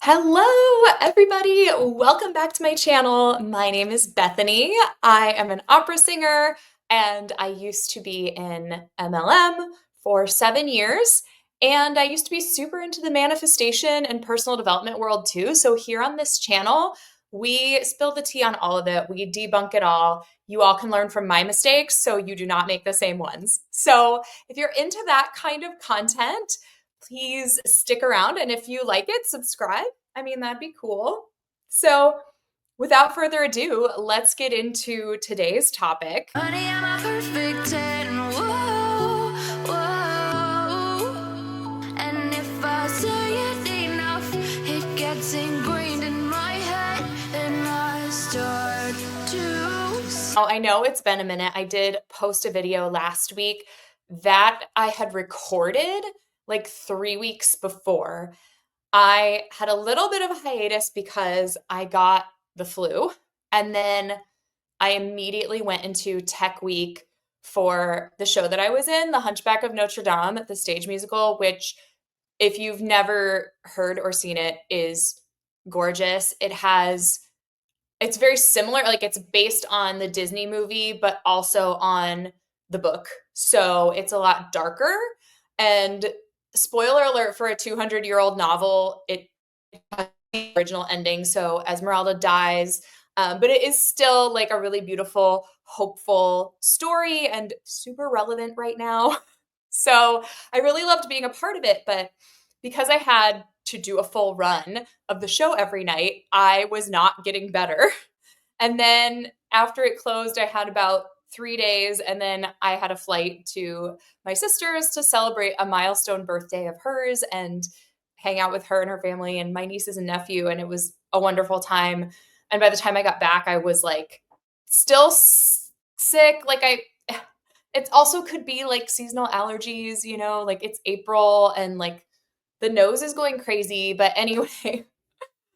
Hello, everybody. Welcome back to my channel. My name is Bethany. I am an opera singer and I used to be in MLM for 7 years. And I used to be super into the manifestation and personal development world too. So, here on this channel, we spill the tea on all of it. We debunk it all. You all can learn from my mistakes so you do not make the same ones. So, if you're into that kind of content, please stick around. And if you like it, subscribe. I mean, that'd be cool. So, without further ado, let's get into today's topic. Honey, I'm a perfect 10. Whoa, whoa. And if I say it enough, it gets ingrained in my head, and I start to. Now, I know it's been a minute. I did post a video last week that I had recorded like 3 weeks before. I had a little bit of a hiatus because I got the flu, and then I immediately went into Tech Week for the show that I was in, The Hunchback of Notre Dame, the stage musical, which, if you've never heard or seen it, is gorgeous. It's very similar, like it's based on the Disney movie, but also on the book. So it's a lot darker. And spoiler alert for a 200-year-old novel, it has the original ending. So Esmeralda dies, but it is still like a really beautiful, hopeful story and super relevant right now. So I really loved being a part of it, but because I had to do a full run of the show every night, I was not getting better. And then after it closed, I had about 3 days, and then I had a flight to my sister's to celebrate a milestone birthday of hers and hang out with her and her family and my nieces and nephew. And it was a wonderful time. And by the time I got back, I was like still sick. It also could be like seasonal allergies, like it's April and like the nose is going crazy. But anyway,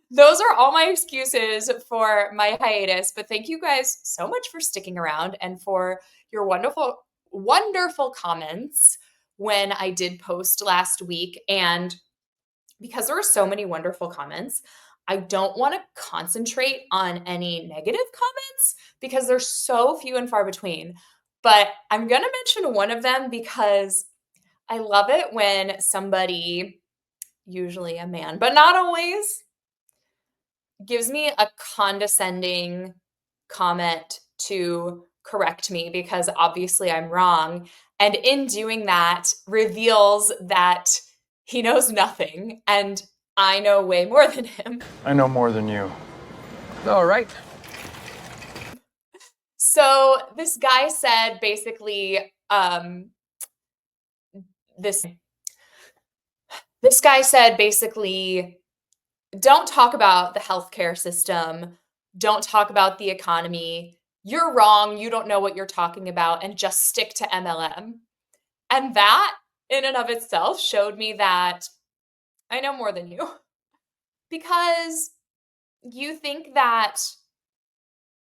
those are all my excuses for my hiatus. But thank you guys so much for sticking around and for your wonderful, wonderful comments when I did post last week. And because there were so many wonderful comments, I don't want to concentrate on any negative comments because they're so few and far between. But I'm going to mention one of them because I love it when somebody, usually a man, but not always, gives me a condescending comment to correct me because obviously I'm wrong. And in doing that, reveals that he knows nothing and I know way more than him. I know more than you. All right. So this guy said basically, this guy said basically, don't talk about the healthcare system. Don't talk about the economy. You're wrong. You don't know what you're talking about, and just stick to MLM. And that in and of itself showed me that I know more than you. Because you think that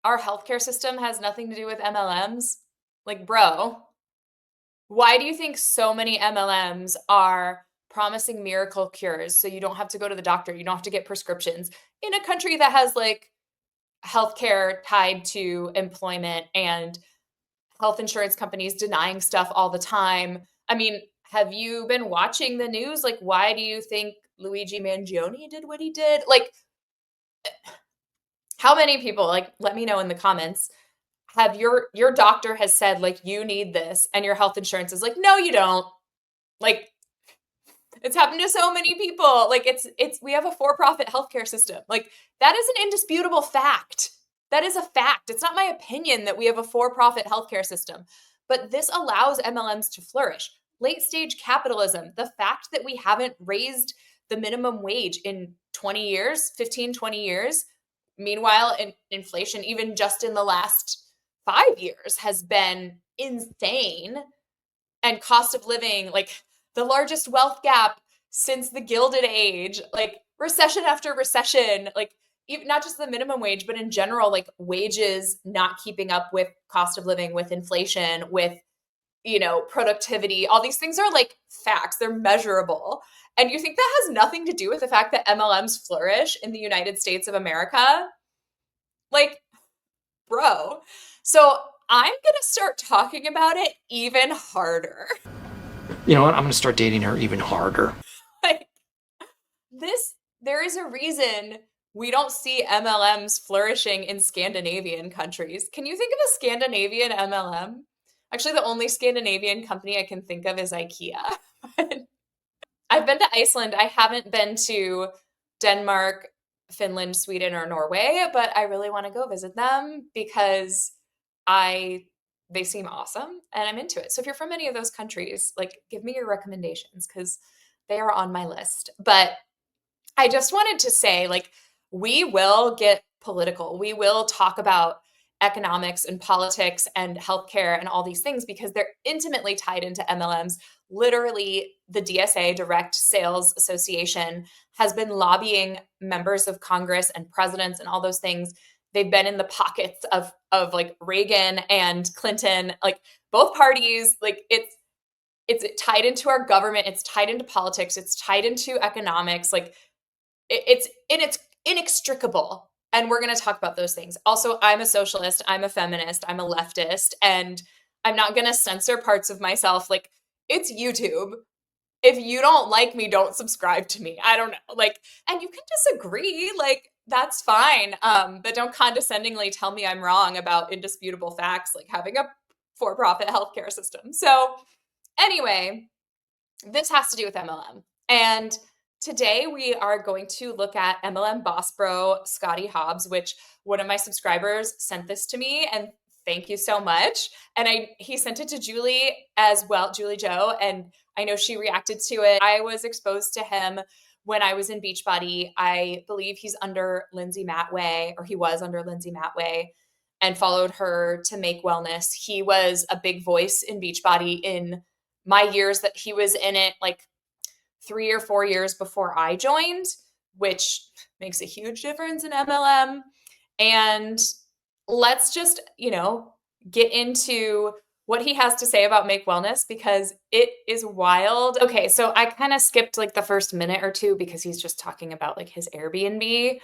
our healthcare system has nothing to do with MLMs? Like, bro, why do you think so many MLMs are promising miracle cures so you don't have to go to the doctor, you don't have to get prescriptions in a country that has like healthcare tied to employment and health insurance companies denying stuff all the time? I mean, have you been watching the news? Like, why do you think Luigi Mangione did what he did? Like, how many people, like, let me know in the comments, have your doctor has said like you need this and your health insurance is like, no, you don't. Like, it's happened to so many people. Like, it's we have a for-profit healthcare system. Like, that is an indisputable fact. That is a fact. It's not my opinion that we have a for-profit healthcare system. But this allows MLMs to flourish. Late stage capitalism, the fact that we haven't raised the minimum wage in 20 years, 15, 20 years. Meanwhile, inflation, even just in the last 5 years, has been insane. And cost of living, like the largest wealth gap since the Gilded Age, like recession after recession, like even not just the minimum wage, but in general, like wages not keeping up with cost of living, with inflation, with productivity. All these things are like facts. They're measurable. And you think that has nothing to do with the fact that MLMs flourish in the United States of America? Like, bro. So I'm going to start talking about it even harder. You know what? I'm going to start dating her even harder. Like, there is a reason we don't see MLMs flourishing in Scandinavian countries. Can you think of a Scandinavian MLM? Actually, the only Scandinavian company I can think of is IKEA. I've been to Iceland. I haven't been to Denmark, Finland, Sweden, or Norway, but I really want to go visit them because they seem awesome and I'm into it. So if you're from any of those countries, like give me your recommendations because they are on my list. But I just wanted to say, like, we will get political. We will talk about economics and politics and healthcare and all these things because they're intimately tied into MLMs. Literally, the DSA, Direct Sales Association, has been lobbying members of Congress and presidents and all those things. They've been in the pockets of like Reagan and Clinton, like both parties. Like it's tied into our government. It's tied into politics. It's tied into economics. Like it's inextricable. And we're going to talk about those things. Also, I'm a socialist. I'm a feminist. I'm a leftist. And I'm not going to censor parts of myself. Like, it's YouTube. If you don't like me, don't subscribe to me. I don't know. Like, and you can disagree. Like, that's fine. But don't condescendingly tell me I'm wrong about indisputable facts, like having a for-profit healthcare system. So anyway, this has to do with MLM. And today we are going to look at MLM boss bro Scottie Hobbs, which one of my subscribers sent this to me, and thank you so much. And he sent it to Julie as well, Julie Joe, and I know she reacted to it. I was exposed to him when I was in Beachbody. I believe he's under Lindsay Matway, or he was under Lindsay Matway, and followed her to Make Wellness. He was a big voice in Beachbody in my years that he was in it, like 3 or 4 years before I joined, which makes a huge difference in MLM. And let's just, get into what he has to say about Make Wellness because it is wild. Okay, so I kind of skipped like the first minute or two because he's just talking about like his Airbnb.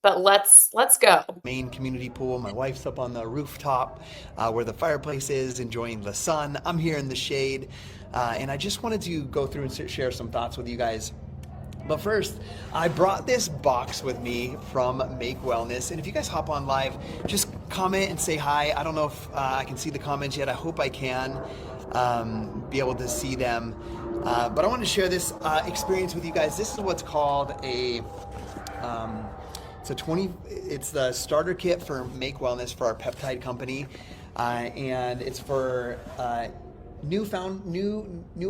But let's go. Main community pool. My wife's up on the rooftop where the fireplace is, enjoying the sun. I'm here in the shade. And I just wanted to go through and share some thoughts with you guys. But first, I brought this box with me from Make Wellness. And if you guys hop on live, just comment and say hi. I don't know if I can see the comments yet. I hope I can be able to see them. But I want to share this experience with you guys. This is what's called it's the starter kit for Make Wellness for our peptide company. And it's for new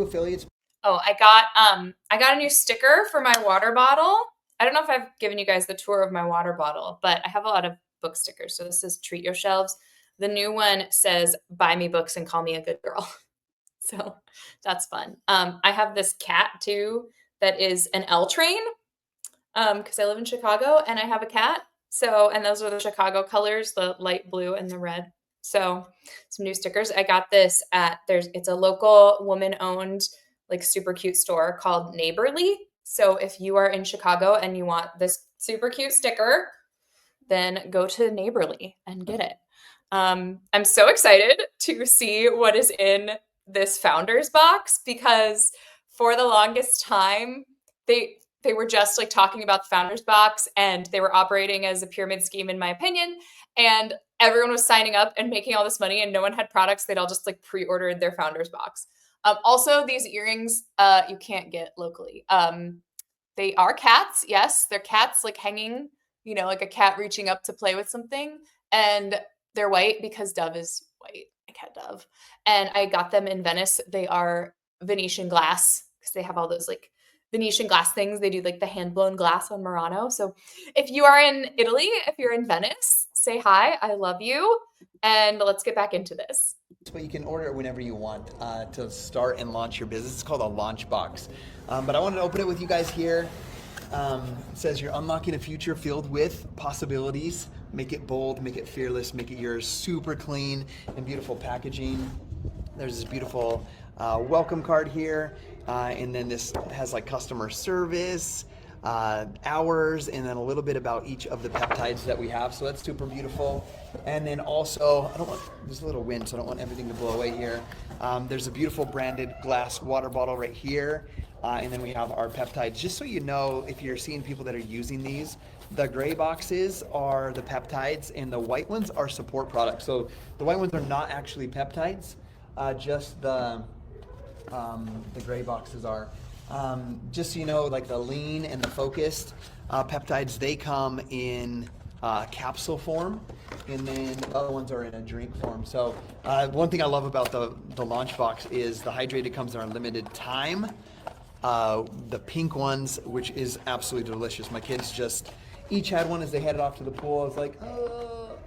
affiliates. Oh, I got a new sticker for my water bottle. I don't know if I've given you guys the tour of my water bottle, but I have a lot of book stickers. So this is Treat Your Shelves. The new one says, buy me books and call me a good girl. So that's fun. I have this cat too that is an L train because I live in Chicago and I have a cat. So, and those are the Chicago colors, the light blue and the red. So some new stickers. I got this it's a local woman-owned, like super cute store called Neighborly. So if you are in Chicago and you want this super cute sticker, then go to Neighborly and get it. I'm so excited to see what is in this founders box because for the longest time, they were just like talking about the founders box and they were operating as a pyramid scheme, in my opinion. And everyone was signing up and making all this money and no one had products. They'd all just like pre-ordered their founders box. Also, these earrings you can't get locally. They are cats. Yes, they're cats like hanging, like a cat reaching up to play with something. And they're white because Dove is white, a cat Dove. And I got them in Venice. They are Venetian glass because they have all those like Venetian glass things. They do like the hand blown glass on Murano. So if you are in Italy, if you're in Venice, say hi. I love you. And let's get back into this. But you can order it whenever you want to start and launch your business. It's called a launch box. But I wanted to open it with you guys here. It says you're unlocking a future filled with possibilities. Make it bold, make it fearless, make it yours. Super clean and beautiful packaging. There's this beautiful welcome card here, and then this has like customer service, hours, and then a little bit about each of the peptides that we have. So that's super beautiful. And then also, there's a little wind, so I don't want everything to blow away here. There's a beautiful branded glass water bottle right here. And then we have our peptides. Just so you know, if you're seeing people that are using these, the gray boxes are the peptides and the white ones are support products. So the white ones are not actually peptides, just the gray boxes are. Just so you know, like the lean and the focused peptides, they come in capsule form, and then the other ones are in a drink form. So one thing I love about the launch box is the hydrated comes in unlimited time. The pink ones, which is absolutely delicious. My kids just each had one as they headed off to the pool. I was like, oh,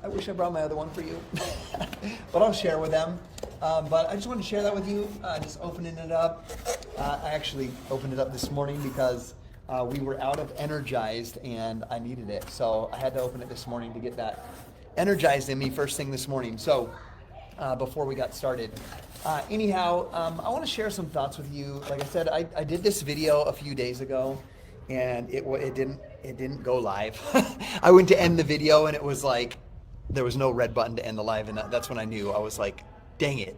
I wish I brought my other one for you. But I'll share with them. But I just wanted to share that with you, just opening it up. I actually opened it up this morning because we were out of energized and I needed it. So I had to open it this morning to get that energized in me first thing this morning. So before we got started. Anyhow, I want to share some thoughts with you. Like I said, I did this video a few days ago, and it didn't go live. I went to end the video, and it was like there was no red button to end the live, and that's when I knew. I was like, dang it.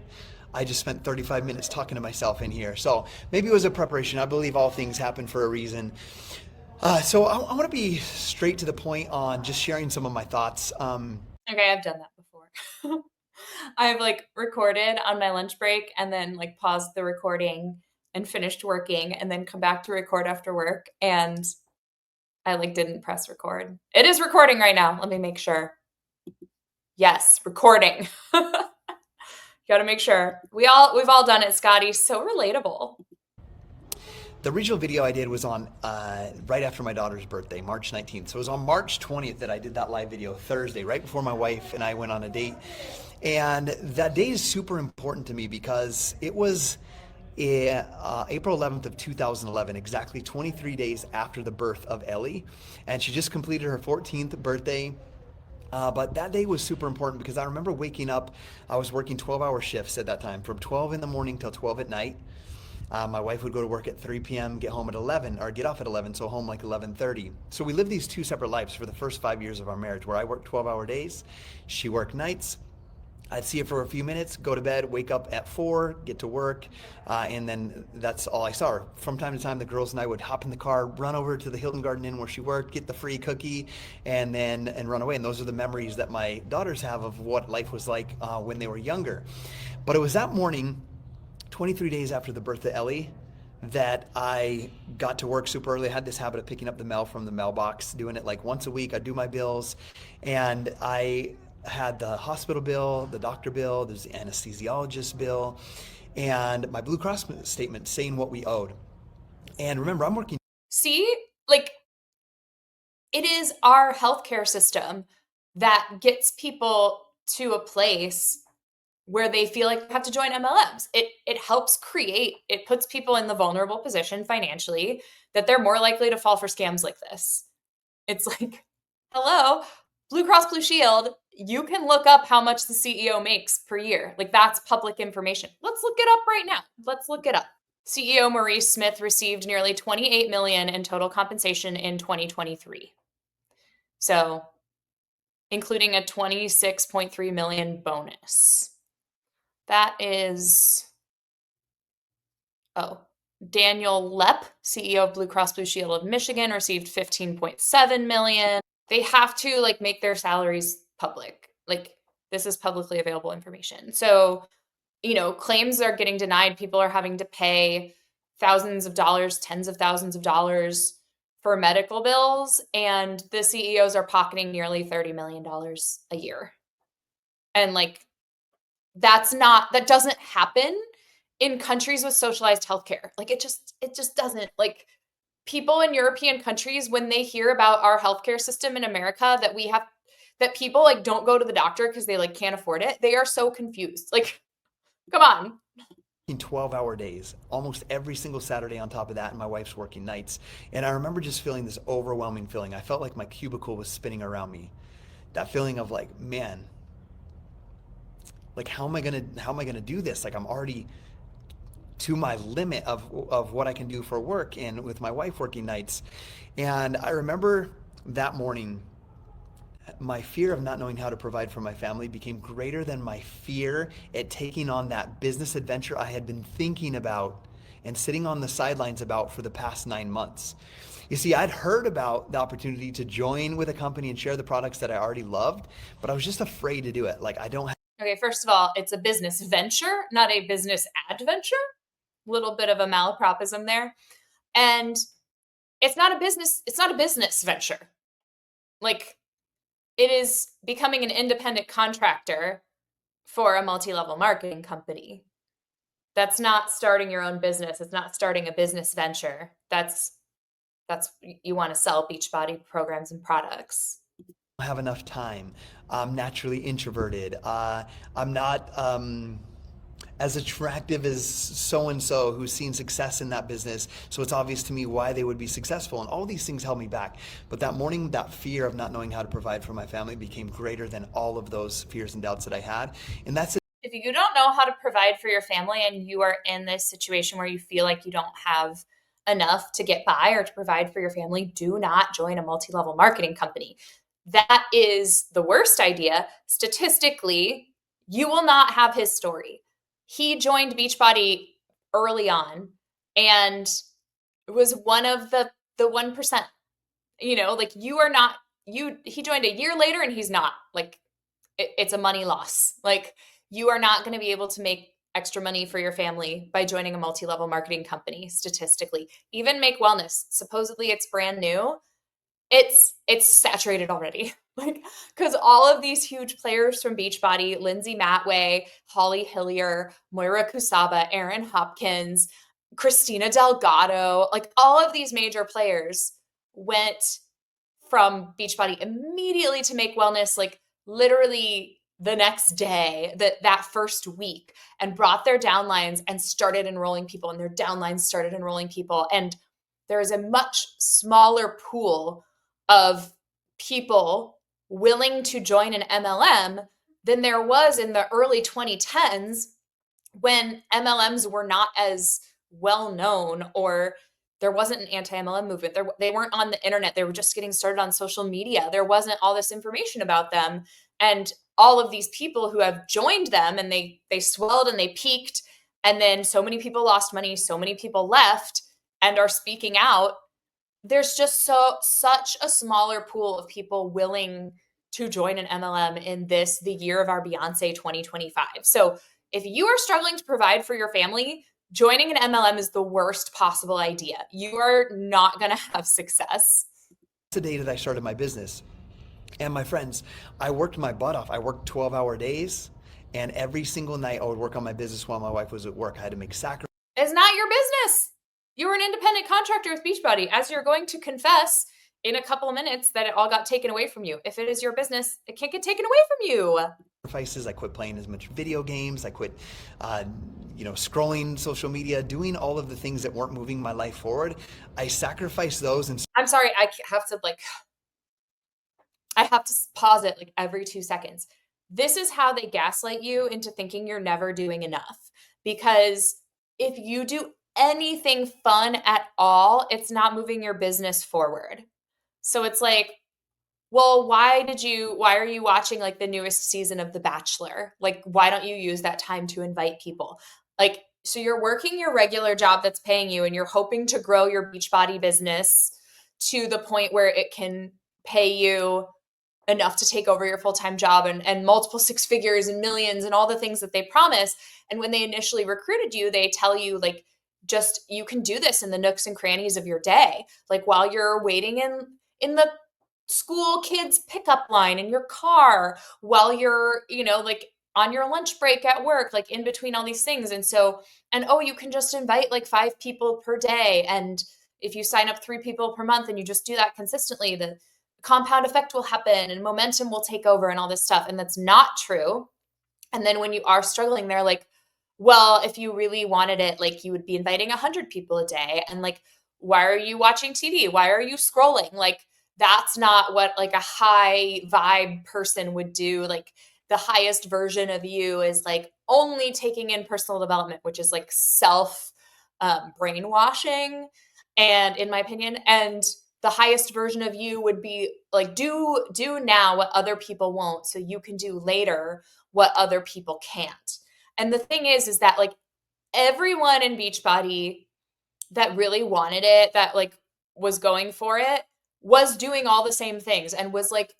I just spent 35 minutes talking to myself in here. So maybe it was a preparation. I believe all things happen for a reason. So I want to be straight to the point on just sharing some of my thoughts. Okay, I've done that before. I've like recorded on my lunch break and then like paused the recording and finished working and then come back to record after work, and I like didn't press record. It is recording right now. Let me make sure. Yes, recording. Got to make sure. We've all done it, Scotty. So relatable. The original video I did was on right after my daughter's birthday, March 19th. So it was on March 20th that I did that live video, Thursday, right before my wife and I went on a date. And that day is super important to me because it was April 11th of 2011, exactly 23 days after the birth of Ellie. And she just completed her 14th birthday. But that day was super important because I remember waking up. I was working 12-hour shifts at that time, from 12 in the morning till 12 at night. My wife would go to work at 3 p.m., get home at 11, or get off at 11, so home like 11:30. So we lived these two separate lives for the first 5 years of our marriage, where I worked 12-hour days, she worked nights. I'd see her for a few minutes, go to bed, wake up at 4, get to work, and then that's all I saw her. From time to time, the girls and I would hop in the car, run over to the Hilton Garden Inn where she worked, get the free cookie, and run away. And those are the memories that my daughters have of what life was like when they were younger. But it was that morning, 23 days after the birth of Ellie, that I got to work super early. I had this habit of picking up the mail from the mailbox, doing it like once a week. I'd do my bills, and I had the hospital bill, the doctor bill, there's the anesthesiologist bill, and my Blue Cross statement saying what we owed. And remember, I'm working. See, like, it is our healthcare system that gets people to a place where they feel like they have to join MLMs. It helps it puts people in the vulnerable position financially that they're more likely to fall for scams like this. It's like, hello, Blue Cross Blue Shield, you can look up how much the CEO makes per year. Like, that's public information. Let's look it up right now. Let's look it up. CEO Maurice Smith received nearly $28 million in total compensation in 2023. So, including a $26.3 million bonus. That is, Daniel Lepp, CEO of Blue Cross Blue Shield of Michigan, received $15.7 million. They have to like make their salaries public. Like, this is publicly available information. So, claims are getting denied. People are having to pay thousands of dollars, tens of thousands of dollars for medical bills. And the CEOs are pocketing nearly $30 million a year. And like, that doesn't happen in countries with socialized healthcare. Like, it just doesn't. Like, people in European countries, when they hear about our healthcare system in America, that people like don't go to the doctor because they like can't afford it, they are so confused. Like, come on. In 12-hour days, almost every single Saturday on top of that, and my wife's working nights. And I remember just feeling this overwhelming feeling. I felt like my cubicle was spinning around me. That feeling of like, man, like, how am I gonna do this? Like, I'm already to my limit of what I can do for work and with my wife working nights. And I remember that morning, my fear of not knowing how to provide for my family became greater than my fear at taking on that business adventure I had been thinking about and sitting on the sidelines about for the past 9 months. You see, I'd heard about the opportunity to join with a company and share the products that I already loved, but I was just afraid to do it. Like, I don't have. Okay, first of all, it's a business venture, not a business adventure. Little bit of a malapropism there. And it's not a business venture. Like, it is becoming an independent contractor for a multi-level marketing company. That's not starting your own business. It's not starting a business venture. That's you want to sell Beachbody programs and products. Have enough time. I'm naturally introverted. I'm not as attractive as so and so who's seen success in that business. So it's obvious to me why they would be successful. And all these things held me back. But that morning, that fear of not knowing how to provide for my family became greater than all of those fears and doubts that I had. And that's it. If you don't know how to provide for your family and you are in this situation where you feel like you don't have enough to get by or to provide for your family, do not join a multi-level marketing company. That is the worst idea. Statistically, you will not have his story. He joined Beachbody early on and was one of the 1%. Like, you are not, he joined a year later and he's not. Like, it's a money loss. Like, you are not going to be able to make extra money for your family by joining a multi-level marketing company statistically. Even Make Wellness, supposedly it's brand new. It's saturated already. Like, because all of these huge players from Beachbody, Lindsay Matway, Holly Hillier, Moira Kusaba, Aaron Hopkins, Christina Delgado, like all of these major players went from Beachbody immediately to Make Wellness, like literally the next day, that first week, and brought their downlines and started enrolling people, and their downlines started enrolling people. And there is a much smaller pool of people willing to join an MLM than there was in the early 2010s when MLMs were not as well known, or there wasn't an anti-MLM movement. They weren't on the internet. They were just getting started on social media. There wasn't all this information about them. And all of these people who have joined them, and they swelled and they peaked. And then so many people lost money. So many people left and are speaking out. There's just such a smaller pool of people willing to join an MLM in the year of our Beyonce 2025. So if you are struggling to provide for your family, joining an MLM is the worst possible idea. You are not going to have success. The day that I started my business. And my friends, I worked my butt off. I worked 12-hour days, and every single night I would work on my business while my wife was at work. I had to make sacrifices. It's not your business. You were an independent contractor with Beachbody, as you're going to confess in a couple of minutes that it all got taken away from you. If it is your business, it can't get taken away from you. I quit playing as much video games. I quit, scrolling social media, doing all of the things that weren't moving my life forward. I sacrificed those. And I'm sorry, I have to pause it like every 2 seconds. This is how they gaslight you into thinking you're never doing enough. Because if you do anything fun at all, it's not moving your business forward. So it's like, well, why are you watching like the newest season of The Bachelor? Like, why don't you use that time to invite people? Like, so you're working your regular job that's paying you, and you're hoping to grow your Beachbody business to the point where it can pay you enough to take over your full-time job and multiple six figures and millions and all the things that they promise. And when they initially recruited you, they tell you like, just, you can do this in the nooks and crannies of your day. Like, while you're waiting in the school kids pickup line in your car, while you're, like on your lunch break at work, like in between all these things. And you can just invite like 5 people per day. And if you sign up 3 people per month and you just do that consistently, the compound effect will happen and momentum will take over and all this stuff. And that's not true. And then when you are struggling, they're like, well, if you really wanted it, like you would be inviting 100 people a day. And like, why are you watching TV? Why are you scrolling? Like, that's not what like a high vibe person would do. Like, the highest version of you is like only taking in personal development, which is like self brainwashing. And in my opinion, and the highest version of you would be like, do now what other people won't, so you can do later what other people can't. And the thing is that like everyone in Beachbody that really wanted it, that like was going for it, was doing all the same things and was like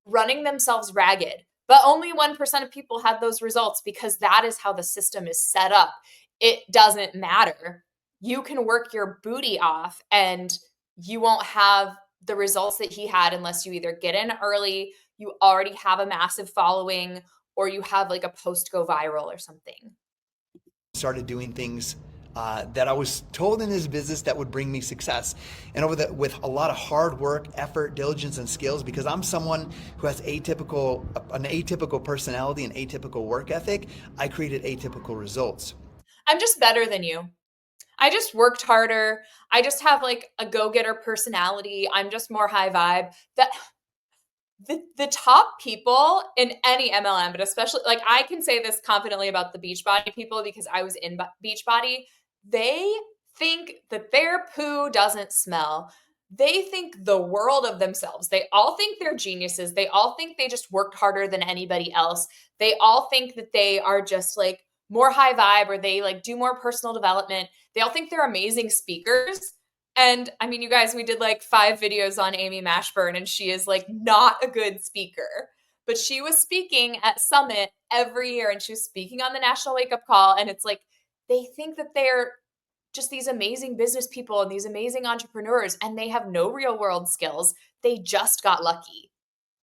running themselves ragged. But only 1% of people had those results because that is how the system is set up. It doesn't matter. You can work your booty off and you won't have the results that he had unless you either get in early, you already have a massive following, or you have like a post go viral or something. Started doing things that I was told in his business that would bring me success. And with a lot of hard work, effort, diligence, and skills, because I'm someone who has an atypical personality and atypical work ethic, I created atypical results. I'm just better than you. I just worked harder. I just have like a go-getter personality. I'm just more high vibe. That the top people in any MLM, but especially like I can say this confidently about the Beachbody people because I was in Beachbody. They think that their poo doesn't smell. They think the world of themselves. They all think they're geniuses. They all think they just worked harder than anybody else. They all think that they are just like more high vibe, or they like do more personal development. They all think they're amazing speakers. And I mean, you guys, we did like 5 videos on Amy Mashburn, and she is like not a good speaker. But she was speaking at Summit every year, and she was speaking on the National Wake Up Call. And it's like, they think that they're just these amazing business people and these amazing entrepreneurs, and they have no real world skills. They just got lucky.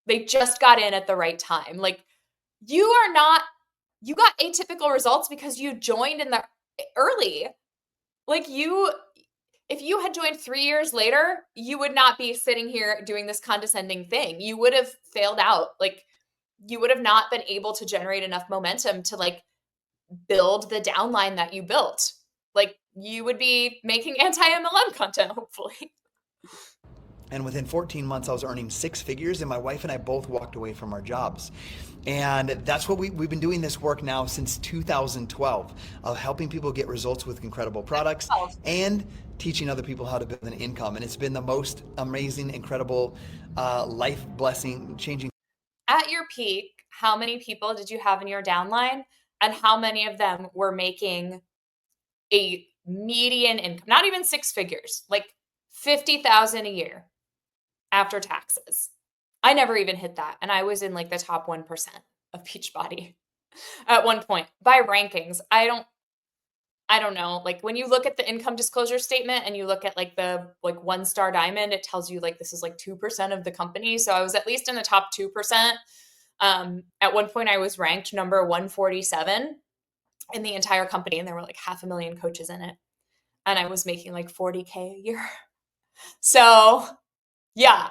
They just got in at the right time. Like, you got atypical results because you joined in the early. Like if you had joined 3 years later, you would not be sitting here doing this condescending thing. You would have failed out. Like, you would have not been able to generate enough momentum to like build the downline that you built. Like, you would be making anti-MLM content, hopefully. And within 14 months, I was earning 6 figures, and my wife and I both walked away from our jobs. And that's what we've been doing this work now since 2012, of helping people get results with incredible products and teaching other people how to build an income. And it's been the most amazing, incredible, life blessing, changing. At your peak, how many people did you have in your downline, and how many of them were making a median income, not even 6 figures, like 50,000 a year after taxes? I never even hit that. And I was in like the top 1% of Beachbody at one point by rankings. I don't know. Like, when you look at the income disclosure statement and you look at like the like 1-star diamond, it tells you like this is like 2% of the company. So I was at least in the top 2%. At one point I was ranked number 147 in the entire company, and there were like 500,000 coaches in it. And I was making like 40K a year. So yeah,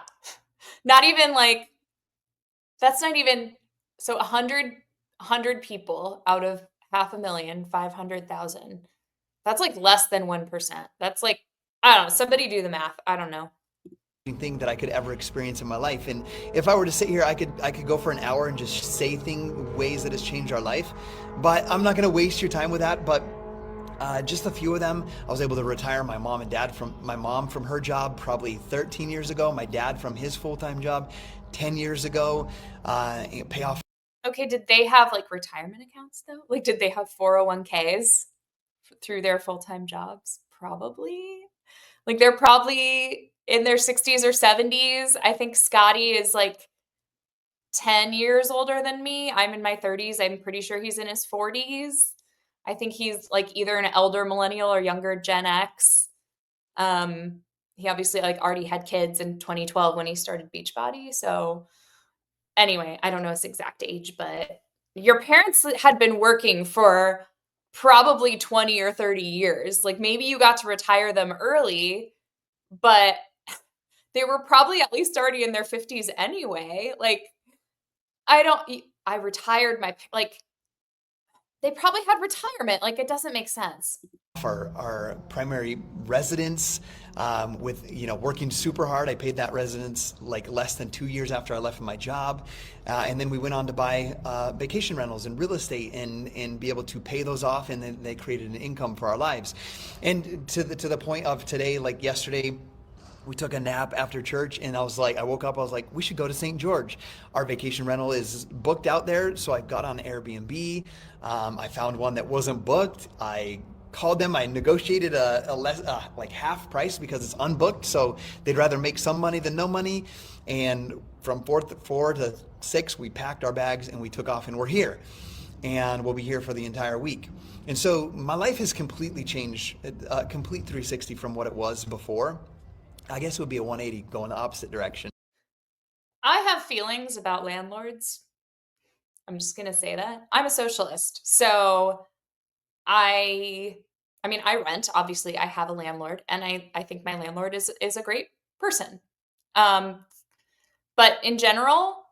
not even like, that's not even, so 100 people out of 500,000, 500,000. That's like less than 1%. That's like, I don't know, somebody do the math. I don't know. Thing that I could ever experience in my life. And if I were to sit here, I could go for an hour and just say ways that has changed our life. But I'm not going to waste your time with that. But just a few of them. I was able to retire my mom from her job probably 13 years ago, my dad from his full-time job 10 years ago, pay off. Okay, did they have like retirement accounts though? Like, did they have 401ks through their full-time jobs? Probably. Like, they're probably in their 60s or 70s. I think Scotty is like 10 years older than me. I'm in my 30s. I'm pretty sure he's in his 40s. I think he's like either an elder millennial or younger Gen X. He obviously like already had kids in 2012 when he started Beachbody. So anyway, I don't know his exact age, but your parents had been working for probably 20 or 30 years. Like, maybe you got to retire them early, but they were probably at least already in their 50s anyway. Like, I retired like, they probably had retirement. Like, it doesn't make sense. Our primary residence, with, working super hard. I paid that residence like less than 2 years after I left my job. And then we went on to buy vacation rentals and real estate and be able to pay those off. And then they created an income for our lives. And to the point of today, like yesterday, we took a nap after church, and I woke up, I was like, we should go to St. George. Our vacation rental is booked out there. So I got on Airbnb. I found one that wasn't booked. I called them. I negotiated a less, like half price because it's unbooked. So they'd rather make some money than no money. And from 4 to 6, we packed our bags and we took off, and we're here. And we'll be here for the entire week. And so my life has completely changed, a complete 360 from what it was before. I guess it would be a 180 going the opposite direction. I have feelings about landlords. I'm just going to say that. I'm a socialist. So I mean, I rent. Obviously, I have a landlord, and I think my landlord is a great person. But in general,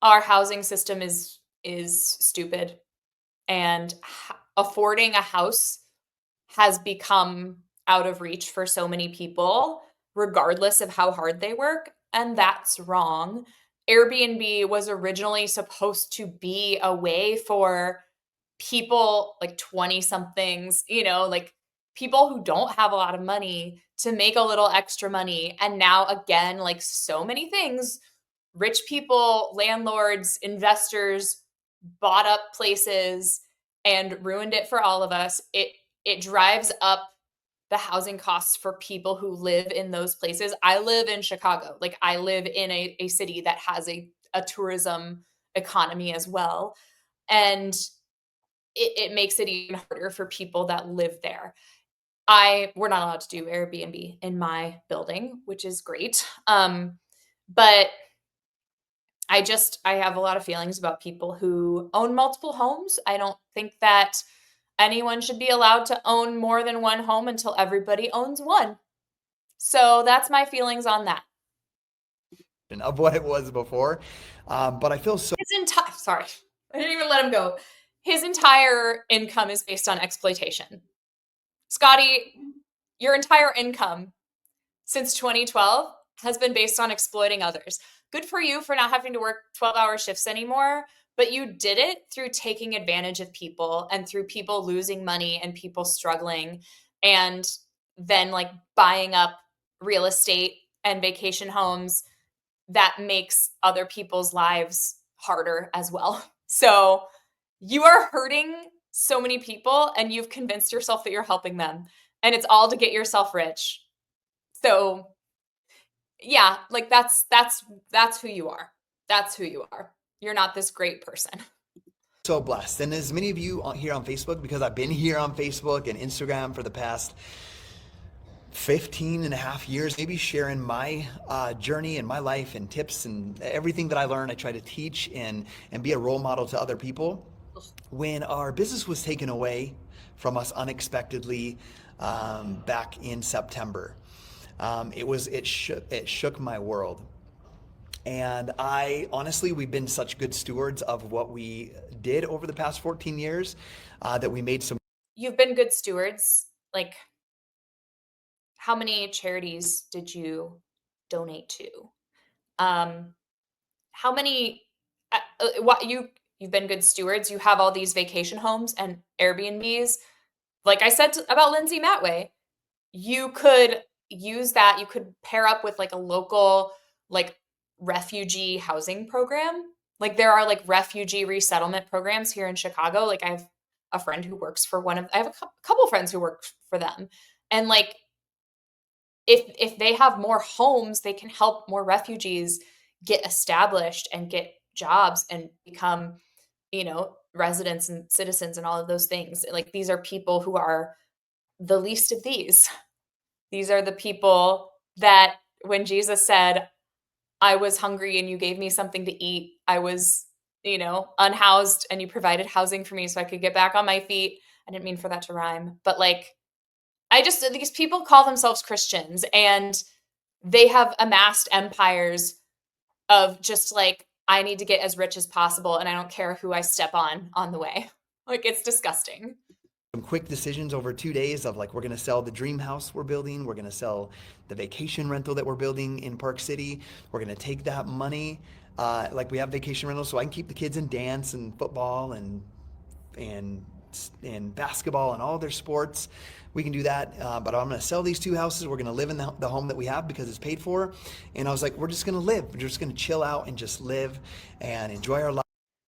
our housing system is stupid, and affording a house has become out of reach for so many people, regardless of how hard they work, and that's wrong. Airbnb was originally supposed to be a way for people like 20 somethings, like people who don't have a lot of money to make a little extra money. And now, again, like so many things, rich people, landlords, investors bought up places and ruined it for all of us. It drives up the housing costs for people who live in those places. I live in Chicago. Like, I live in a city that has a tourism economy as well. And it makes it even harder for people that live there. We're not allowed to do Airbnb in my building, which is great. But I have a lot of feelings about people who own multiple homes. I don't think that anyone should be allowed to own more than one home until everybody owns one. So that's my feelings on that. Of what it was before. But I feel so. Sorry, I didn't even let him go. His entire income is based on exploitation. Scotty, your entire income since 2012 has been based on exploiting others. Good for you for not having to work 12-hour shifts anymore, but you did it through taking advantage of people and through people losing money and people struggling, and then like buying up real estate and vacation homes that makes other people's lives harder as well. So you are hurting so many people, and you've convinced yourself that you're helping them, and it's all to get yourself rich. So yeah, like that's who you are. That's who you are. You're not this great person. So blessed. And as many of you here on Facebook, because I've been here on Facebook and Instagram for the past 15 and a half years, maybe sharing my journey and my life and tips and everything that I learned, I try to teach and be a role model to other people. When our business was taken away from us unexpectedly back in September, it shook my world. And we've been such good stewards of what we did over the past 14 years that we made some. You've been good stewards. Like, how many charities did you donate to? How many, you've been good stewards. You have all these vacation homes and Airbnbs. Like I said about Lindsay Matway, you could use that. You could pair up with like a local, like refugee housing program. Like there are like refugee resettlement programs here in Chicago. Like I have a friend who works for I have a couple friends who work for them. And like, if they have more homes, they can help more refugees get established and get jobs and become, residents and citizens and all of those things. Like these are people who are the least of these. These are the people that when Jesus said, I was hungry and you gave me something to eat. I was, unhoused and you provided housing for me so I could get back on my feet. I didn't mean for that to rhyme, but like, these people call themselves Christians and they have amassed empires of just like, I need to get as rich as possible and I don't care who I step on the way. Like, it's disgusting. some quick decisions over 2 days of like, we're going to sell the dream house we're building. We're going to sell the vacation rental that we're building in Park City. We're going to take that money, like we have vacation rentals, so I can keep the kids in dance and football and basketball and all their sports. We can do that, but I'm going to sell these 2 houses. We're going to live in the home that we have because it's paid for. And I was like, we're just going to live. We're just going to chill out and just live and enjoy our life.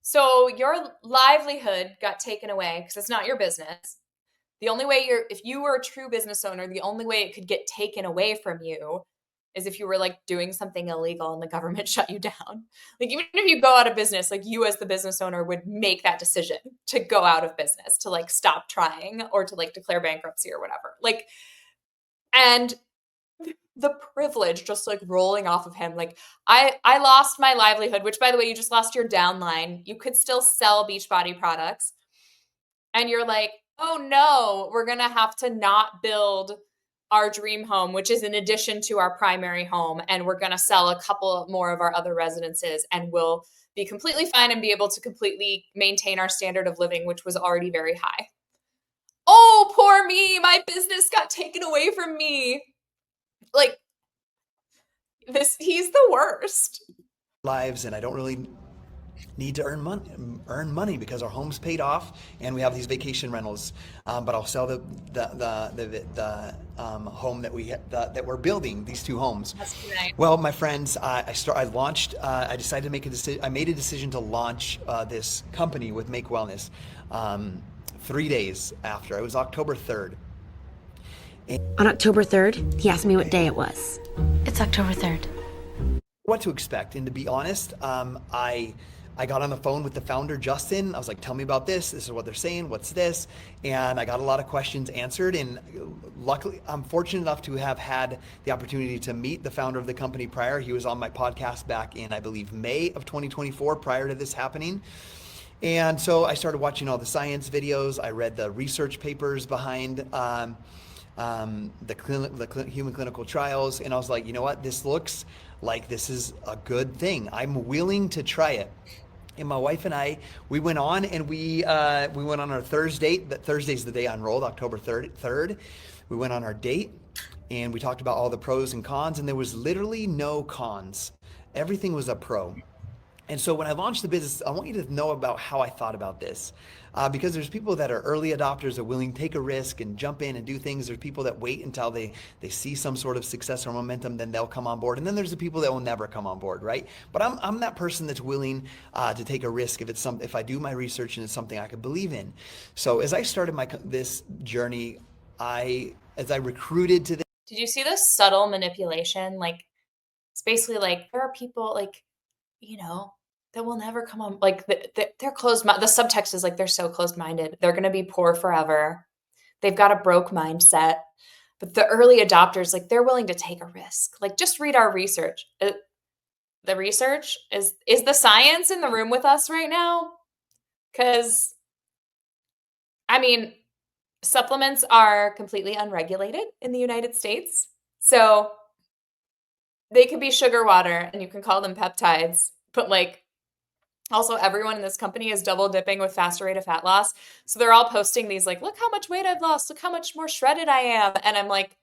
So your livelihood got taken away because it's not your business. The only way if you were a true business owner, the only way it could get taken away from you is if you were like doing something illegal and the government shut you down. Like even if you go out of business, like you as the business owner would make that decision to go out of business, to like stop trying or to like declare bankruptcy or whatever. Like, and the privilege just like rolling off of him. Like I lost my livelihood, which by the way, you just lost your downline. You could still sell Beachbody products. And you're like, oh no, we're going to have to not build our dream home, which is in addition to our primary home. And we're going to sell a couple more of our other residences and we'll be completely fine and be able to completely maintain our standard of living, which was already very high. Oh, poor me. My business got taken away from me. Like he's the worst. Lives, and I don't really need to earn money because our home's paid off and we have these vacation rentals. But I'll sell the home that we're building, these 2 homes. That's nice. Well, my friends, I decided to make a decision. I made a decision to launch this company with Make Wellness 3 days after. It was October 3rd. On October 3rd, he asked me what day it was. It's October 3rd. What to expect, and to be honest, I got on the phone with the founder, Justin. I was like, tell me about this. This is what they're saying. What's this? And I got a lot of questions answered. And luckily, I'm fortunate enough to have had the opportunity to meet the founder of the company prior. He was on my podcast back in, I believe, May of 2024, prior to this happening. And so I started watching all the science videos. I read the research papers behind the human clinical trials. And I was like, you know what? This looks like this is a good thing. I'm willing to try it. And my wife and I, we went on and we went on our Thursday. Thursday's the day I enrolled, October 3rd. We went on our date and we talked about all the pros and cons, and there was literally no cons. Everything was a pro. And so when I launched the business, I want you to know about how I thought about this. Because there's people that are early adopters, are willing to take a risk and jump in and do things. There's people that wait until they see some sort of success or momentum, then they'll come on board. And then there's the people that will never come on board, right? But I'm that person that's willing to take a risk if I do my research and it's something I could believe in. So as I started this journey, as I recruited to this. Did you see this subtle manipulation? Like it's basically like there are people like, you know, that will never come on. Like they're closed. The subtext is like, they're so closed-minded. They're going to be poor forever. They've got a broke mindset. But the early adopters, like they're willing to take a risk. Like just read our research. The research is the science in the room with us right now? Because, I mean, supplements are completely unregulated in the United States. So they could be sugar water and you can call them peptides, but like, also, everyone in this company is double dipping with faster rate of fat loss. So they're all posting these like, look how much weight I've lost. Look how much more shredded I am. And I'm like,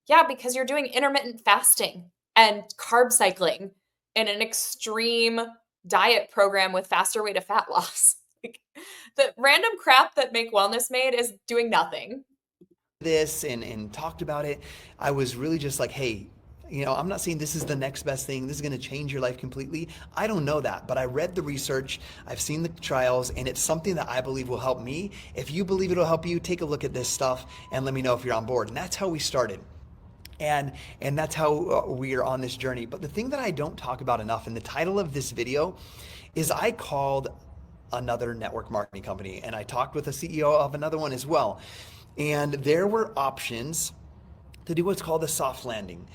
yeah, because you're doing intermittent fasting and carb cycling in an extreme diet program with faster rate of fat loss. Like, the random crap that Make Wellness made is doing nothing. This and talked about it. I was really just like, hey, you know, I'm not saying this is the next best thing. This is going to change your life completely. I don't know that, but I read the research. I've seen the trials, and it's something that I believe will help me. If you believe it'll help you, take a look at this stuff and let me know if you're on board. And that's how we started. And that's how we are on this journey. But the thing that I don't talk about enough, and the title of this video is I called another network marketing company, and I talked with the CEO of another one as well. And there were options to do what's called a soft landing,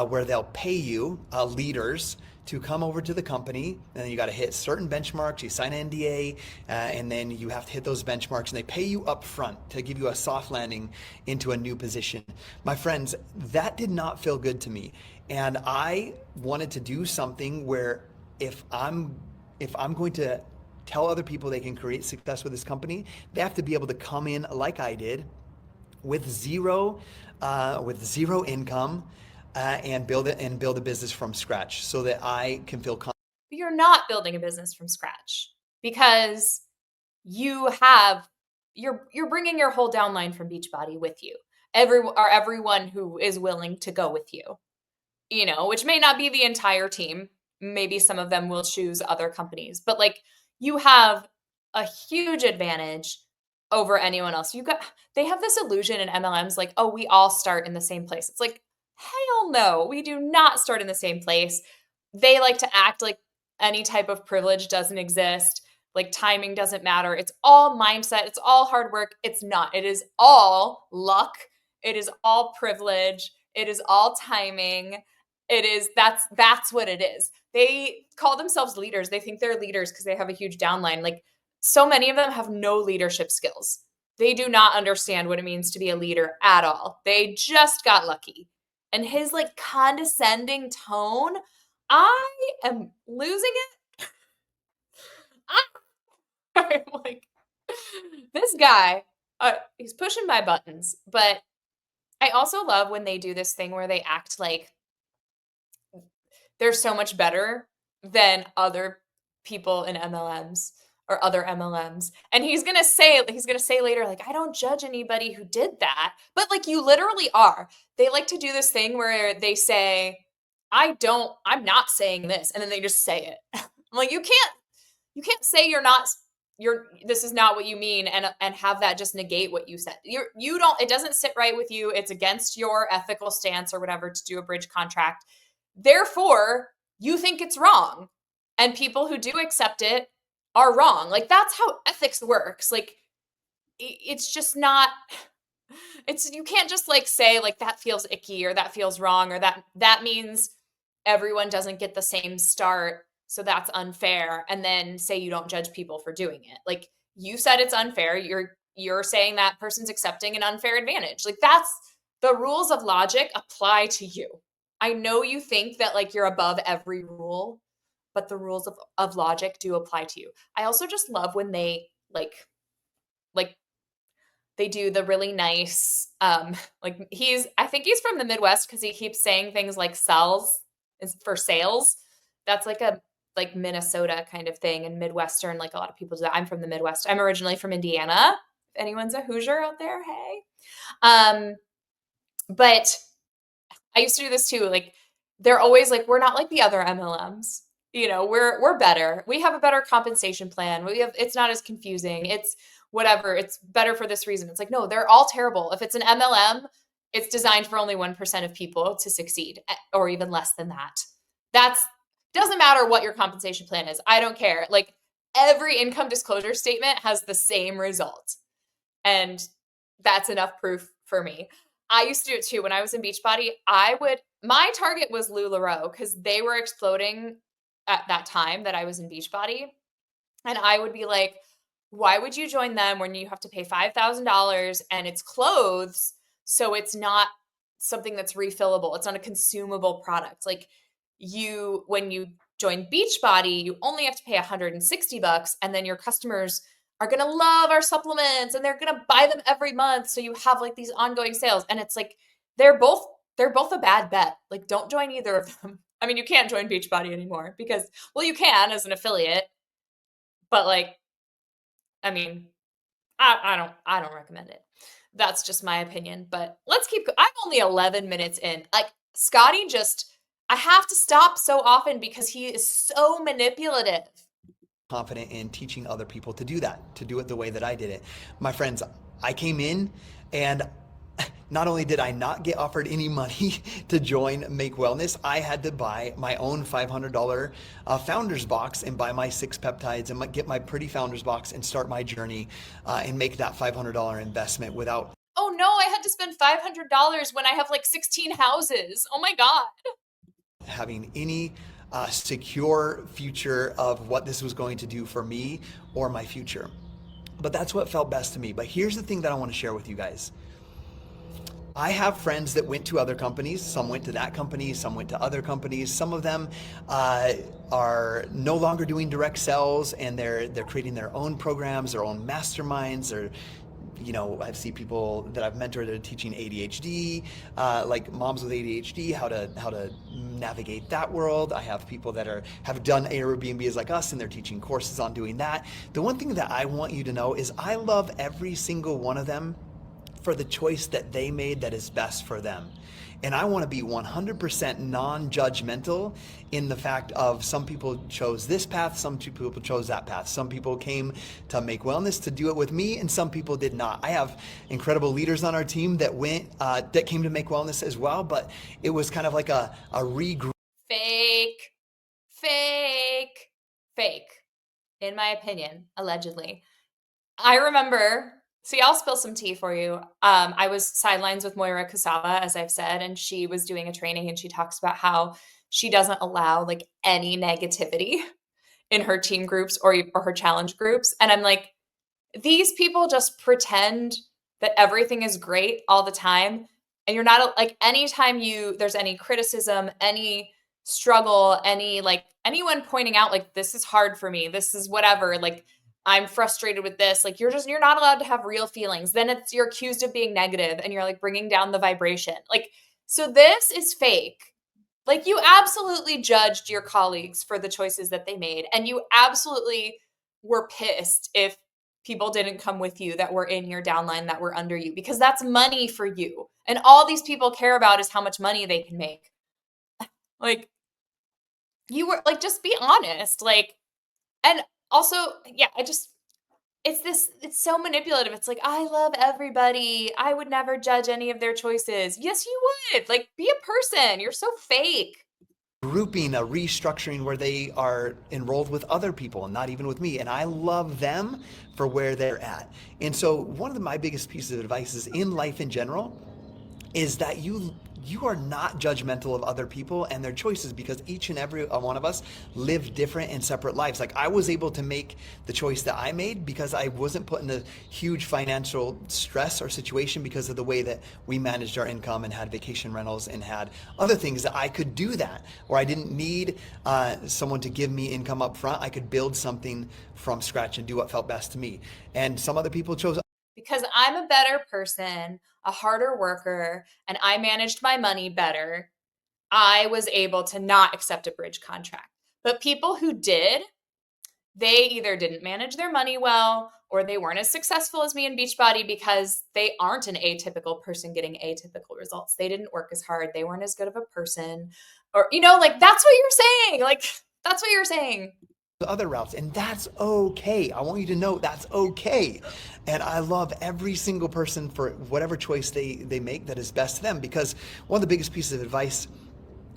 where they'll pay you leaders to come over to the company, and then you got to hit certain benchmarks. You sign an NDA, and then you have to hit those benchmarks, and they pay you up front to give you a soft landing into a new position. My friends, that did not feel good to me, and I wanted to do something where if I'm going to tell other people they can create success with this company, they have to be able to come in like I did with zero income and build a business from scratch so that I can feel confident. You're not building a business from scratch because you're bringing your whole downline from Beachbody with you. Everyone who is willing to go with you, which may not be the entire team. Maybe some of them will choose other companies, but like you have a huge advantage over anyone else. They have this illusion in MLMs like, oh, we all start in the same place. It's like, hell no, we do not start in the same place. They like to act like any type of privilege doesn't exist. Like timing doesn't matter. It's all mindset. It's all hard work. It's not. It is all luck. It is all privilege. It is all timing. That's what it is. They call themselves leaders. They think they're leaders because they have a huge downline. Like so many of them have no leadership skills. They do not understand what it means to be a leader at all. They just got lucky. And his like condescending tone, I am losing it. I'm like, this guy, he's pushing my buttons. But I also love when they do this thing where they act like they're so much better than other people in MLMs or other MLMs. And he's going to say later, like, I don't judge anybody who did that. But like, you literally are. They like to do this thing where they say, I'm not saying this. And then they just say it. I'm like, you can't say this is not what you mean and have that just negate what you said. It doesn't sit right with you. It's against your ethical stance or whatever to do a bridge contract. Therefore, you think it's wrong. And people who do accept it are wrong. Like that's how ethics works. Like it's just not, you can't just like say like that feels icky or that feels wrong or that means everyone doesn't get the same start. So that's unfair. And then say you don't judge people for doing it. Like you said it's unfair. You're saying that person's accepting an unfair advantage. Like that's the rules of logic apply to you. I know you think that like you're above every rule, but the rules of logic do apply to you. I also just love when they like they do the really nice, I think he's from the Midwest because he keeps saying things like sells is for sales. That's like a Minnesota kind of thing and Midwestern, like a lot of people do that. I'm from the Midwest. I'm originally from Indiana. If anyone's a Hoosier out there, hey. But I used to do this too. Like they're always like, we're not like the other MLMs. We're better. We have a better compensation plan. It's not as confusing. It's whatever. It's better for this reason. It's like, no, they're all terrible. If it's an MLM, it's designed for only 1% of people to succeed or even less than that. Doesn't matter what your compensation plan is. I don't care. Like every income disclosure statement has the same result. And that's enough proof for me. I used to do it too. When I was in Beachbody, my target was LuLaRoe because they were exploding at that time that I was in Beachbody. And I would be like, why would you join them when you have to pay $5,000 and it's clothes? So it's not something that's refillable. It's not a consumable product. Like when you join Beachbody, you only have to pay $160 and then your customers are going to love our supplements and they're going to buy them every month. So you have like these ongoing sales and it's like, they're both a bad bet. Like don't join either of them. I mean, you can't join Beachbody anymore because, well, you can as an affiliate, but like, I mean, I don't recommend it. That's just my opinion, but I'm only 11 minutes in. Like Scotty I have to stop so often because he is so manipulative. Confident in teaching other people to do that, to do it the way that I did it. My friends, I came in and not only did I not get offered any money to join Make Wellness, I had to buy my own $500 founder's box and buy my 6 peptides and get my pretty founder's box and start my journey and make that $500 investment without. Oh no, I had to spend $500 when I have like 16 houses. Oh my God. Having any secure future of what this was going to do for me or my future. But that's what felt best to me. But here's the thing that I want to share with you guys. I have friends that went to other companies. Some went to that company, some went to other companies. Some of them are no longer doing direct sales, and they're creating their own programs, their own masterminds. Or, I see people that I've mentored that are teaching ADHD, like moms with ADHD, how to navigate that world. I have people that have done Airbnbs like us, and they're teaching courses on doing that. The one thing that I want you to know is I love every single one of them for the choice that they made that is best for them. And I want to be 100% non-judgmental in the fact of some people chose this path, some people chose that path. Some people came to Make Wellness to do it with me, and some people did not. I have incredible leaders on our team that came to Make Wellness as well, but it was kind of like a regroup. Fake, fake, fake, in my opinion, allegedly. I remember, see, I'll spill some tea for you. I was sidelines with Moira Kasaba, as I've said, and she was doing a training, and she talks about how she doesn't allow like any negativity in her team groups or her challenge groups. And I'm like, these people just pretend that everything is great all the time. And you're not like, anytime there's any criticism, any struggle, any like anyone pointing out like, this is hard for me, this is whatever, like I'm frustrated with this, like you're not allowed to have real feelings. Then you're accused of being negative, and you're like bringing down the vibration. Like, so this is fake. Like, you absolutely judged your colleagues for the choices that they made, and you absolutely were pissed if people didn't come with you that were in your downline, that were under you, because that's money for you. And all these people care about is how much money they can make. Like, you were like, just be honest. Like, and also, yeah, it's so manipulative. It's like, I love everybody, I would never judge any of their choices. Yes, you would. Like, be a person. You're so fake. Grouping, a restructuring where they are enrolled with other people and not even with me. And I love them for where they're at. And so one of my biggest pieces of advice is in life in general is that you are not judgmental of other people and their choices, because each and every one of us live different and separate lives. Like, I was able to make the choice that I made because I wasn't put in a huge financial stress or situation because of the way that we managed our income and had vacation rentals and had other things that I could do that, or I didn't need someone to give me income up front. I could build something from scratch and do what felt best to me. And some other people chose because I'm a better person, a harder worker, and I managed my money better, I was able to not accept a bridge contract. But people who did, they either didn't manage their money well, or they weren't as successful as me in Beachbody because they aren't an atypical person getting atypical results. They didn't work as hard. They weren't as good of a person. Or, like, that's what you're saying. Like, that's what you're saying. Other routes, and that's okay. I want you to know that's okay. And I love every single person for whatever choice they make that is best to them, because one of the biggest pieces of advice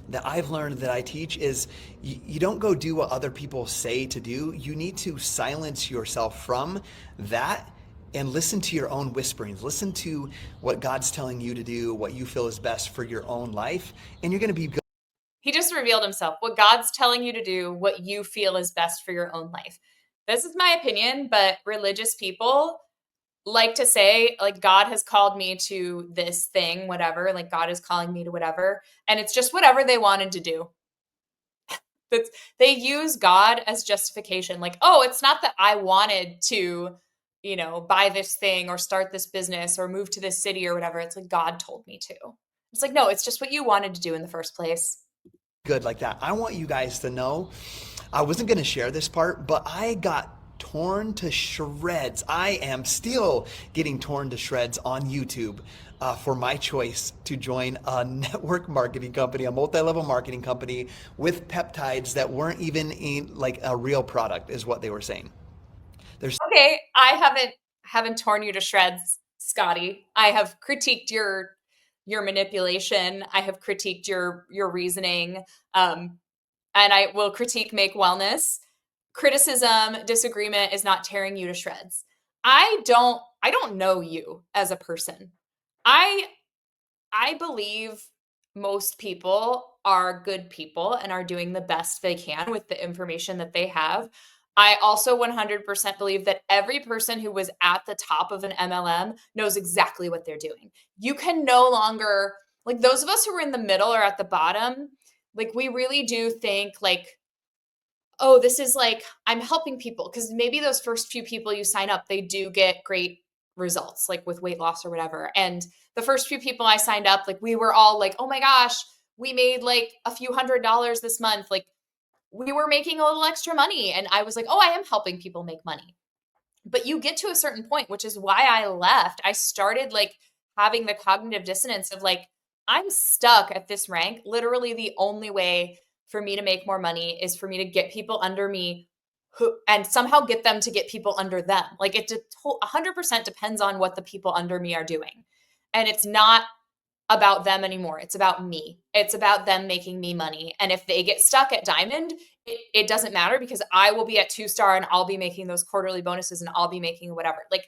that I've learned that I teach is you don't go do what other people say to do. You need to silence yourself from that and listen to your own whisperings. Listen to what God's telling you to do, what you feel is best for your own life, and you're going to be good. He just revealed himself. What God's telling you to do, what you feel is best for your own life. This is my opinion, but religious people like to say, like, God has called me to this thing, whatever. Like, God is calling me to whatever. And it's just whatever they wanted to do. They use God as justification. Like, oh, it's not that I wanted to, buy this thing or start this business or move to this city or whatever. It's like, God told me to. It's like, no, it's just what you wanted to do in the first place. Good like that. I want you guys to know, I wasn't going to share this part, but I got torn to shreds. I am still getting torn to shreds on YouTube for my choice to join a network marketing company, a multi-level marketing company with peptides that weren't even like a real product, is what they were saying. Okay, I haven't torn you to shreds, Scotty. I have critiqued your manipulation. I have critiqued your reasoning, and I will critique Make Wellness. Criticism, disagreement is not tearing you to shreds. I don't know you as a person. I believe most people are good people and are doing the best they can with the information that they have. I also 100% believe that every person who was at the top of an MLM knows exactly what they're doing. You can no longer, like those of us who are in the middle or at the bottom, like we really do think like, oh, this is like, I'm helping people. Because maybe those first few people you sign up, they do get great results, like with weight loss or whatever. And the first few people I signed up, like we were all like, oh my gosh, we made like a few $100s this month. Like we were making a little extra money. And I was like, oh, I am helping people make money. But you get to a certain point, which is why I left. I started like having the cognitive dissonance of like, I'm stuck at this rank. Literally, the only way for me to make more money is for me to get people under me who, and somehow get them to get people under them. Like it 100% depends on what the people under me are doing. And it's not about them anymore. It's about me. It's about them making me money. And if they get stuck at diamond, it doesn't matter because I will be at 2-star and I'll be making those quarterly bonuses and I'll be making whatever. Like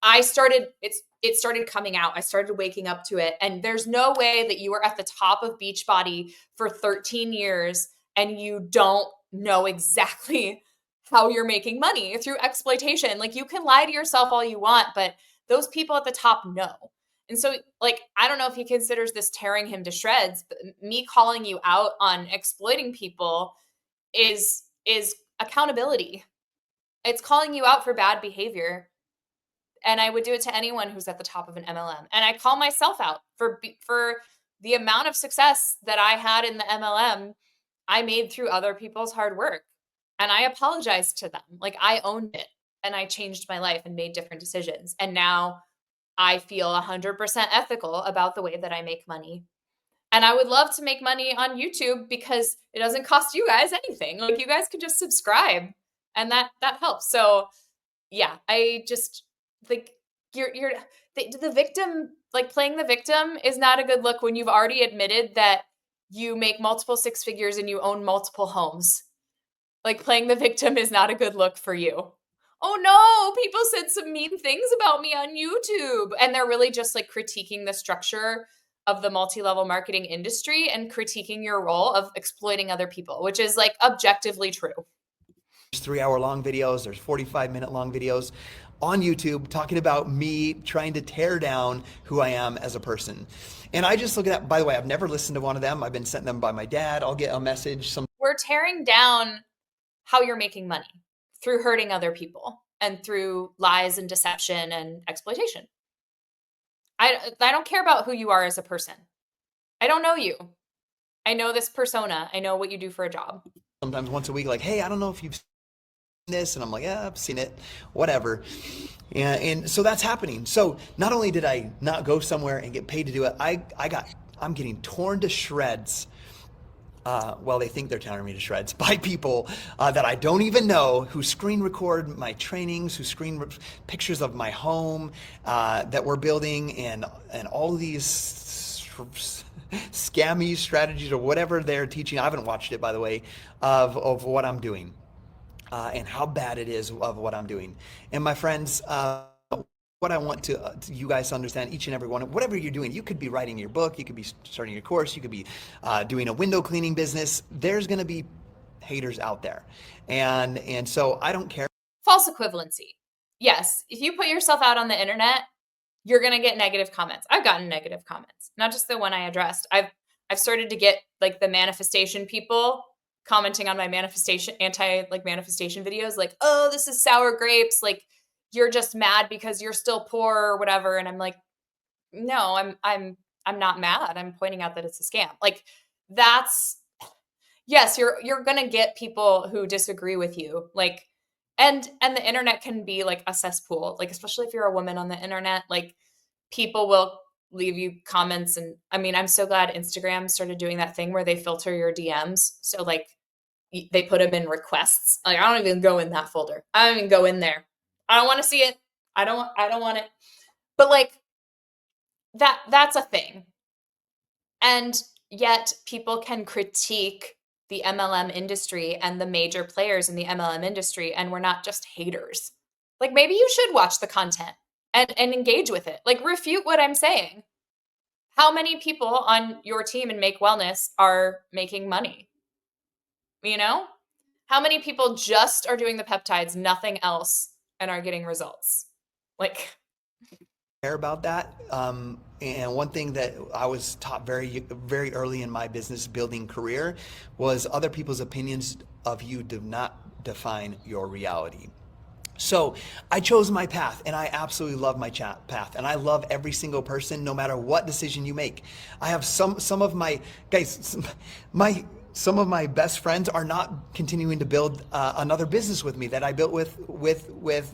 it started coming out. I started waking up to it. And there's no way that you are at the top of Beachbody for 13 years and you don't know exactly how you're making money through exploitation. Like you can lie to yourself all you want, but those people at the top know. And so, like, I don't know if he considers this tearing him to shreds, but me calling you out on exploiting people is accountability. It's calling you out for bad behavior. And I would do it to anyone who's at the top of an MLM. And I call myself out for the amount of success that I had in the MLM I made through other people's hard work. And I apologized to them. Like I owned it and I changed my life and made different decisions. And now I feel 100% ethical about the way that I make money. And I would love to make money on YouTube because it doesn't cost you guys anything. Like you guys can just subscribe and that helps. So yeah, I just think the victim, like playing the victim is not a good look when you've already admitted that you make multiple 6 figures and you own multiple homes. Like playing the victim is not a good look for you. Oh no, people said some mean things about me on YouTube. And they're really just like critiquing the structure of the multi-level marketing industry and critiquing your role of exploiting other people, which is like objectively true. There's 3-hour long videos, there's 45-minute long videos on YouTube talking about me trying to tear down who I am as a person. And I just look at that, by the way, I've never listened to one of them. I've been sent them by my dad. I'll get a message. We're tearing down how you're making money through hurting other people and through lies and deception and exploitation. I don't care about who you are as a person. I don't know you. I know this persona. I know what you do for a job. Sometimes once a week, like, hey, I don't know if you've seen this. And I'm like, yeah, I've seen it, whatever. And so that's happening. So not only did I not go somewhere and get paid to do it, I'm getting torn to shreds. Well, they think they're tearing me to shreds by people that I don't even know, who screen record my trainings, who screen pictures of my home that we're building, and all these scammy strategies or whatever they're teaching. I haven't watched it, by the way, of what I'm doing and how bad it is of what I'm doing. And my friends, what I want to you guys to understand, each and every one, whatever you're doing, you could be writing your book, you could be starting your course, you could be doing a window cleaning business. There's going to be haters out there. And so I don't care. False equivalency. Yes, if you put yourself out on the internet, you're going to get negative comments. I've gotten negative comments, not just the one I addressed. I've started to get like the manifestation people commenting on my manifestation, manifestation videos, like, oh, this is sour grapes. Like, you're just mad because you're still poor or whatever. And I'm like, no, I'm not mad. I'm pointing out that it's a scam. Like yes, you're going to get people who disagree with you. Like, and the internet can be like a cesspool, like, especially if you're a woman on the internet, like people will leave you comments. And I mean, I'm so glad Instagram started doing that thing where they filter your DMs. So like they put them in requests. Like, I don't even go in that folder. I don't even go in there. I don't want to see it. I don't want it. But like that's a thing. And yet people can critique the MLM industry and the major players in the MLM industry, and we're not just haters. Like, maybe you should watch the content and engage with it. Like, refute what I'm saying. How many people on your team in Make Wellness are making money? You know? How many people just are doing the peptides, nothing else, and are getting results? Like, care about that. And one thing that I was taught very early in my business building career was other people's opinions of you do not define your reality. So I chose my path, and I absolutely love my path, and I love every single person, no matter what decision you make. I have some of my guys, some of my best friends are not continuing to build another business with me that I built with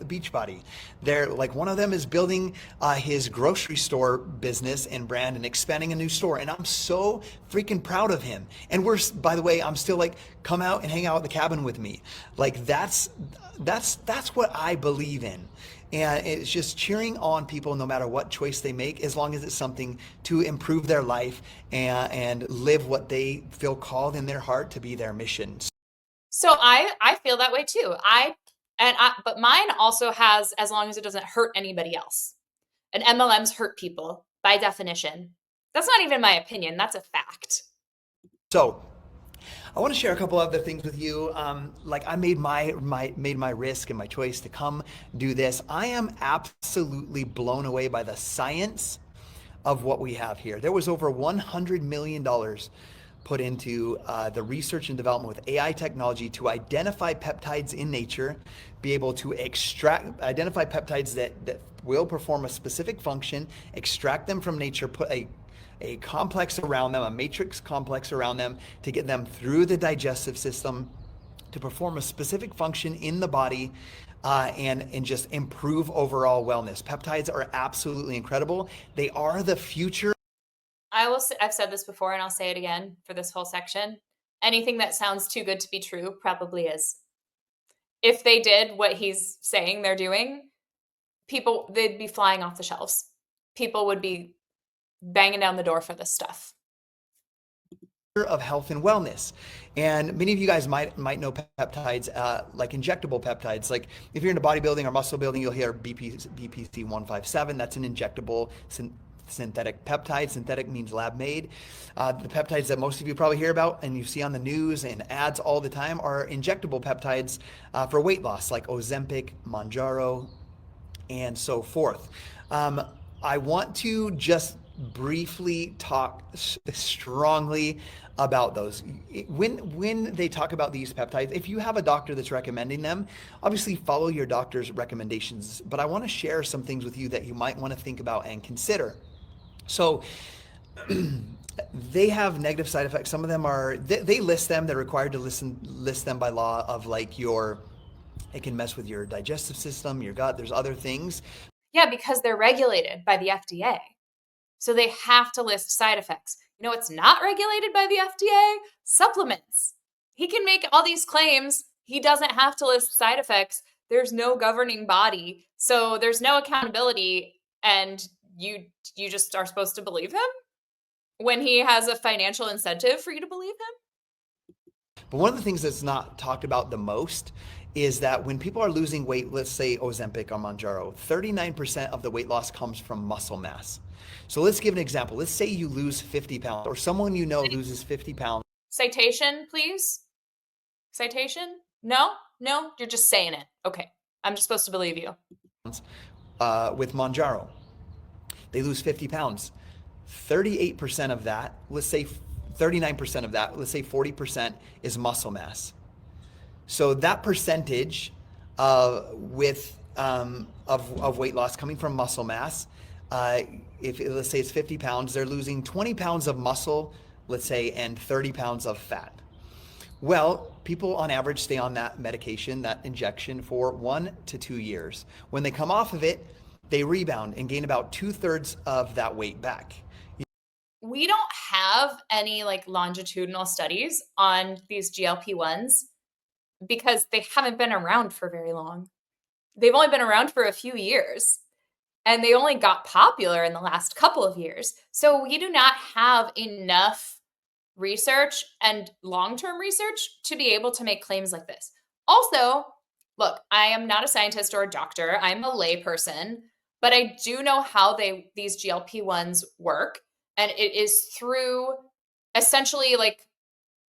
Beachbody. They're like, one of them is building his grocery store business and brand and expanding a new store, and I'm so freaking proud of him. And we're, by the way, I'm still like, come out and hang out at the cabin with me. Like that's what I believe in. And it's just cheering on people no matter what choice they make, as long as it's something to improve their life and live what they feel called in their heart to be their mission. so I feel that way too. But mine also has, as long as it doesn't hurt anybody else. And MLMs hurt people by definition. That's not even my opinion. That's a fact. So I want to share a couple other things with you. Like I made my risk and my choice to come do this. I am absolutely blown away by the science of what we have here. There was over $100 million put into the research and development with AI technology to identify peptides in nature, be able to identify peptides that will perform a specific function, extract them from nature, put a complex around them, a matrix complex around them, to get them through the digestive system to perform a specific function in the body and just improve overall wellness. Peptides are absolutely incredible. They are the future. I've said this before and I'll say it again for this whole section. Anything that sounds too good to be true probably is. If they did what he's saying they're doing, they'd be flying off the shelves. People would be banging down the door for this stuff. Of health and wellness. And many of you guys might know peptides, like injectable peptides. Like if you're into bodybuilding or muscle building, you'll hear BPC 157. That's an injectable synthetic peptide. Synthetic means lab made. The peptides that most of you probably hear about and you see on the news and ads all the time are injectable peptides for weight loss, like Ozempic, Mounjaro, and so forth. I want to just briefly talk strongly about those. When they talk about these peptides, if you have a doctor that's recommending them, obviously follow your doctor's recommendations. But I want to share some things with you that you might want to think about and consider. So they have negative side effects. Some of them are, they list them, they're required to list them by law of like it can mess with your digestive system, your gut, there's other things. Yeah, because they're regulated by the FDA. So they have to list side effects. You know what's not regulated by the FDA? Supplements. He can make all these claims. He doesn't have to list side effects. There's no governing body. So there's no accountability. And you just are supposed to believe him when he has a financial incentive for you to believe him? But one of the things that's not talked about the most is that when people are losing weight, let's say Ozempic or Mounjaro, 39% of the weight loss comes from muscle mass. So let's give an example. Let's say you lose 50 pounds or someone you know loses 50 pounds. Citation, please. Citation? No, you're just saying it. Okay, I'm just supposed to believe you. With Mounjaro, they lose 50 pounds. 38% of that, let's say 39% of that, let's say 40% is muscle mass. So that percentage of weight loss coming from muscle mass, if let's say it's 50 pounds, they're losing 20 pounds of muscle, let's say, and 30 pounds of fat. Well, people on average stay on that medication, that injection, for 1 to 2 years. When they come off of it, they rebound and gain about 2/3 of that weight back. We don't have any like longitudinal studies on these GLP-1s because they haven't been around for very long. They've only been around for a few years. And they only got popular in the last couple of years. So we do not have enough research and long-term research to be able to make claims like this. Also, look, I am not a scientist or a doctor. I'm a lay person, but I do know how these GLP-1s work. And it is through essentially like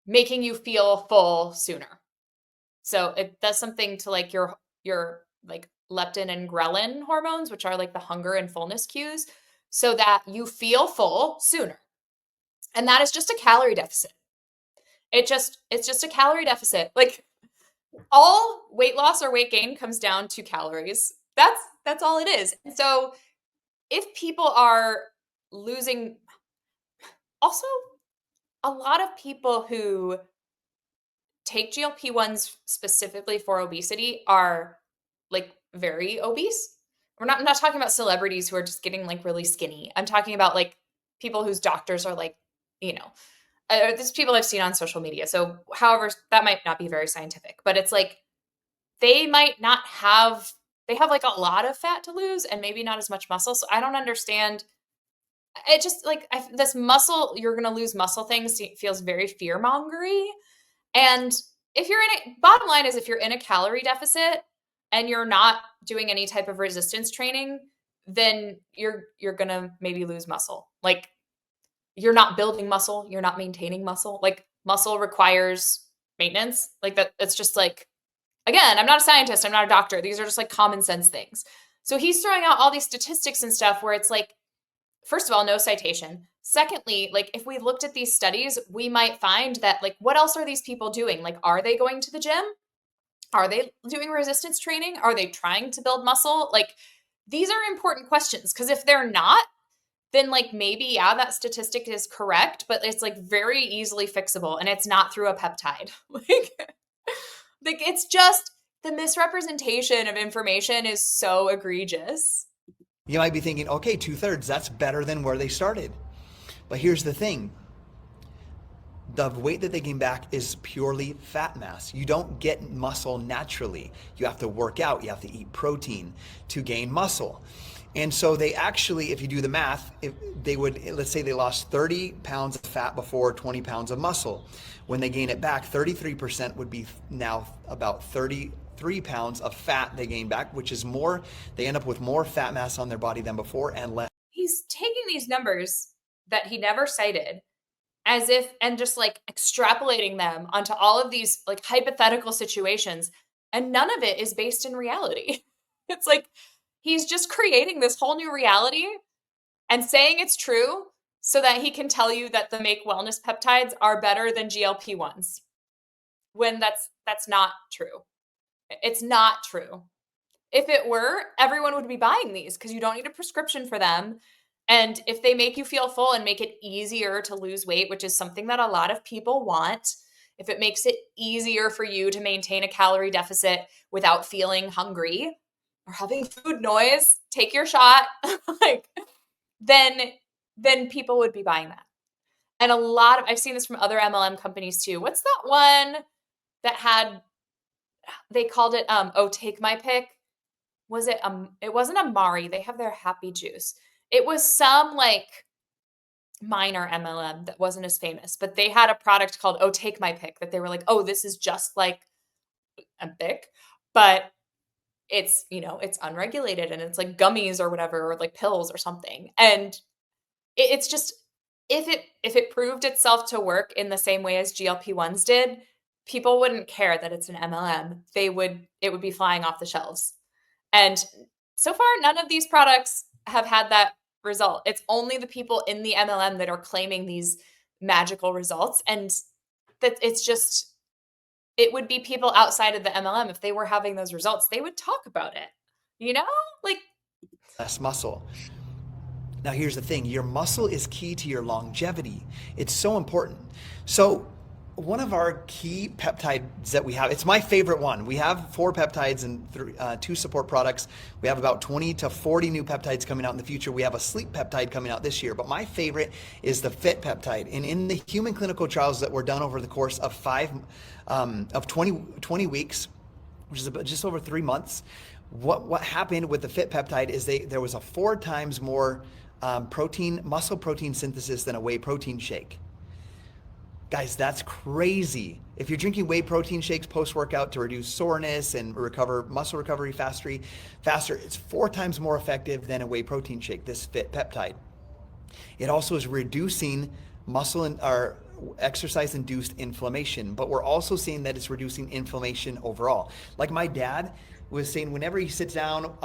making you feel full sooner. So it does something to like your like leptin and ghrelin hormones, which are like the hunger and fullness cues, so that you feel full sooner. And that is just a calorie deficit. It's just a calorie deficit. Like all weight loss or weight gain comes down to calories. That's all it is. And so if people are losing, also a lot of people who take GLP-1s specifically for obesity are like very obese. I'm not talking about celebrities who are just getting like really skinny. I'm talking about like people whose doctors are like, you know, there's people I've seen on social media. So, however, that might not be very scientific, but it's like they might not have, they have like a lot of fat to lose and maybe not as much muscle. So, I don't understand. It just like this muscle, you're going to lose muscle things feels very fear mongery. And if you're in a, bottom line is if you're in a calorie deficit and you're not doing any type of resistance training, then you're going to maybe lose muscle. Like you're not building muscle, you're not maintaining muscle. Like muscle requires maintenance. Like that, it's just like, again, I'm not a scientist, I'm not a doctor. These are just like common sense things. So he's throwing out all these statistics and stuff where it's like, first of all, no citation. Secondly, like if we looked at these studies, we might find that like, what else are these people doing? Like, are they going to the gym? Are they doing resistance training? Are they trying to build muscle? Like, these are important questions because if they're not, then like maybe, yeah, that statistic is correct, but it's like very easily fixable and it's not through a peptide. Like it's just the misrepresentation of information is so egregious. You might be thinking, okay, 2/3, that's better than where they started. But here's the thing. The weight that they gain back is purely fat mass. You don't get muscle naturally. You have to work out, you have to eat protein to gain muscle. And so they actually, if you do the math, if they would, let's say they lost 30 pounds of fat before, 20 pounds of muscle. When they gain it back, 33% would be now about 33 pounds of fat they gain back, which is more, they end up with more fat mass on their body than before and less. He's taking these numbers that he never cited as if, and just like extrapolating them onto all of these like hypothetical situations. And none of it is based in reality. It's like, he's just creating this whole new reality and saying it's true so that he can tell you that the Make Wellness peptides are better than GLP-1s. When that's not true. It's not true. If it were, everyone would be buying these because you don't need a prescription for them. And if they make you feel full and make it easier to lose weight, which is something that a lot of people want, if it makes it easier for you to maintain a calorie deficit without feeling hungry or having food noise, take your shot, like, then people would be buying that. And I've seen this from other MLM companies too. What's that one that had, they called it, take my pick. Was it, it wasn't Amari. They have their happy juice. It was some like minor MLM that wasn't as famous, but they had a product called take my pick that they were like, oh, this is just like a pick, but it's, it's unregulated and it's like gummies or whatever, or like pills or something. And it's just, if it proved itself to work in the same way as GLP-1s did, people wouldn't care that it's an MLM. It would be flying off the shelves. And so far, none of these products have had that result. It's only the people in the MLM that are claiming these magical results. And that it's just, it would be people outside of the MLM. If they were having those results, they would talk about it, like less muscle. Now here's the thing, your muscle is key to your longevity. It's so important. So one of our key peptides that we have, it's my favorite one. We have 4 peptides and 2 support products. We have about 20 to 40 new peptides coming out in the future. We have a sleep peptide coming out this year, but my favorite is the fit peptide. And in the human clinical trials that were done over the course of 20 weeks, which is about just over 3 months, what happened with the fit peptide is there was a 4 times more muscle protein synthesis than a whey protein shake. Guys, that's crazy. If you're drinking whey protein shakes post-workout to reduce soreness and muscle recovery faster, it's 4 times more effective than a whey protein shake, this fit peptide. It also is reducing exercise-induced inflammation, but we're also seeing that it's reducing inflammation overall. Like my dad was saying, whenever he sits down,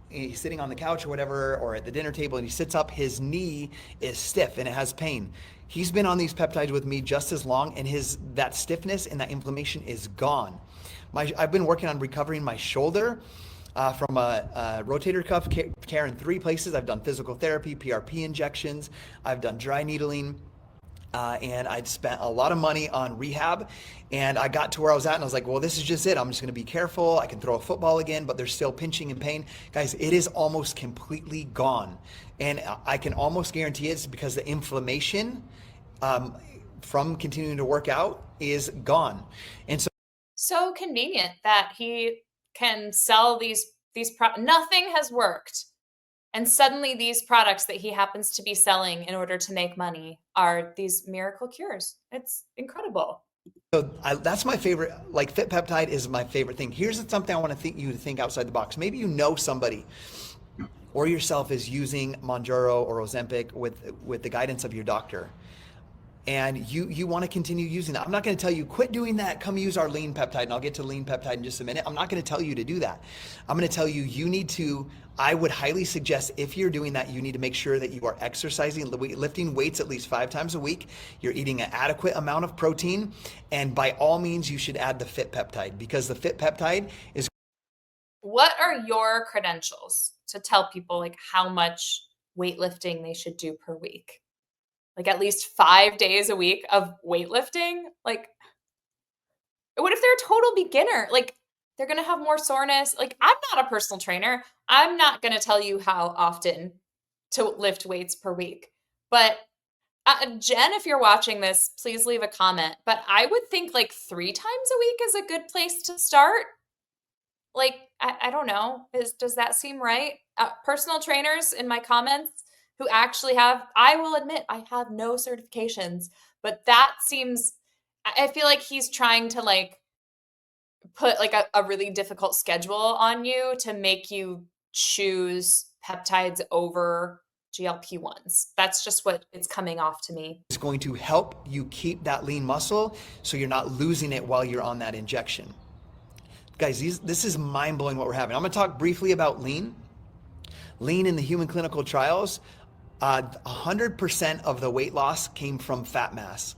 he's sitting on the couch or whatever, or at the dinner table, and he sits up, his knee is stiff and it has pain. He's been on these peptides with me just as long, and that stiffness and that inflammation is gone. I've been working on recovering my shoulder from a rotator cuff tear in 3 places. I've done physical therapy, PRP injections, I've done dry needling, and I'd spent a lot of money on rehab, and I got to where I was at, and I was like, well, this is just it. I'm just going to be careful. I can throw a football again, but there's still pinching and pain. Guys, it is almost completely gone, and I can almost guarantee it's because the inflammation from continuing to work out is gone. And so convenient that he can sell these nothing has worked. And suddenly these products that he happens to be selling in order to make money are these miracle cures. It's incredible. So that's my favorite, like Fit Peptide is my favorite thing. Here's something I want to you to think outside the box. Maybe you know somebody or yourself is using Mounjaro or Ozempic with the guidance of your doctor, and you want to continue using that. I'm not going to tell you, quit doing that, come use our lean peptide, and I'll get to lean peptide in just a minute. I'm not going to tell you to do that. I'm going to tell you need to, I would highly suggest if you're doing that, you need to make sure that you are exercising, lifting weights at least 5 times a week. You're eating an adequate amount of protein, and by all means, you should add the Fit Peptide, because the Fit Peptide is... What are your credentials to tell people like how much weightlifting they should do per week? Like at least 5 days a week of weightlifting? Like, what if they're a total beginner? Like, they're going to have more soreness. Like, I'm not a personal trainer. I'm not going to tell you how often to lift weights per week. But Jen, if you're watching this, please leave a comment. But I would think like 3 times a week is a good place to start. Like, I don't know. Does that seem right? Personal trainers in my comments who actually have, I will admit, I have no certifications, but that seems, I feel like he's trying to like put like a really difficult schedule on you to make you choose peptides over GLP-1s. That's just what it's coming off to me. It's going to help you keep that lean muscle so you're not losing it while you're on that injection. Guys, this is mind-blowing what we're having. I'm going to talk briefly about lean. Lean in the human clinical trials, 100% of the weight loss came from fat mass.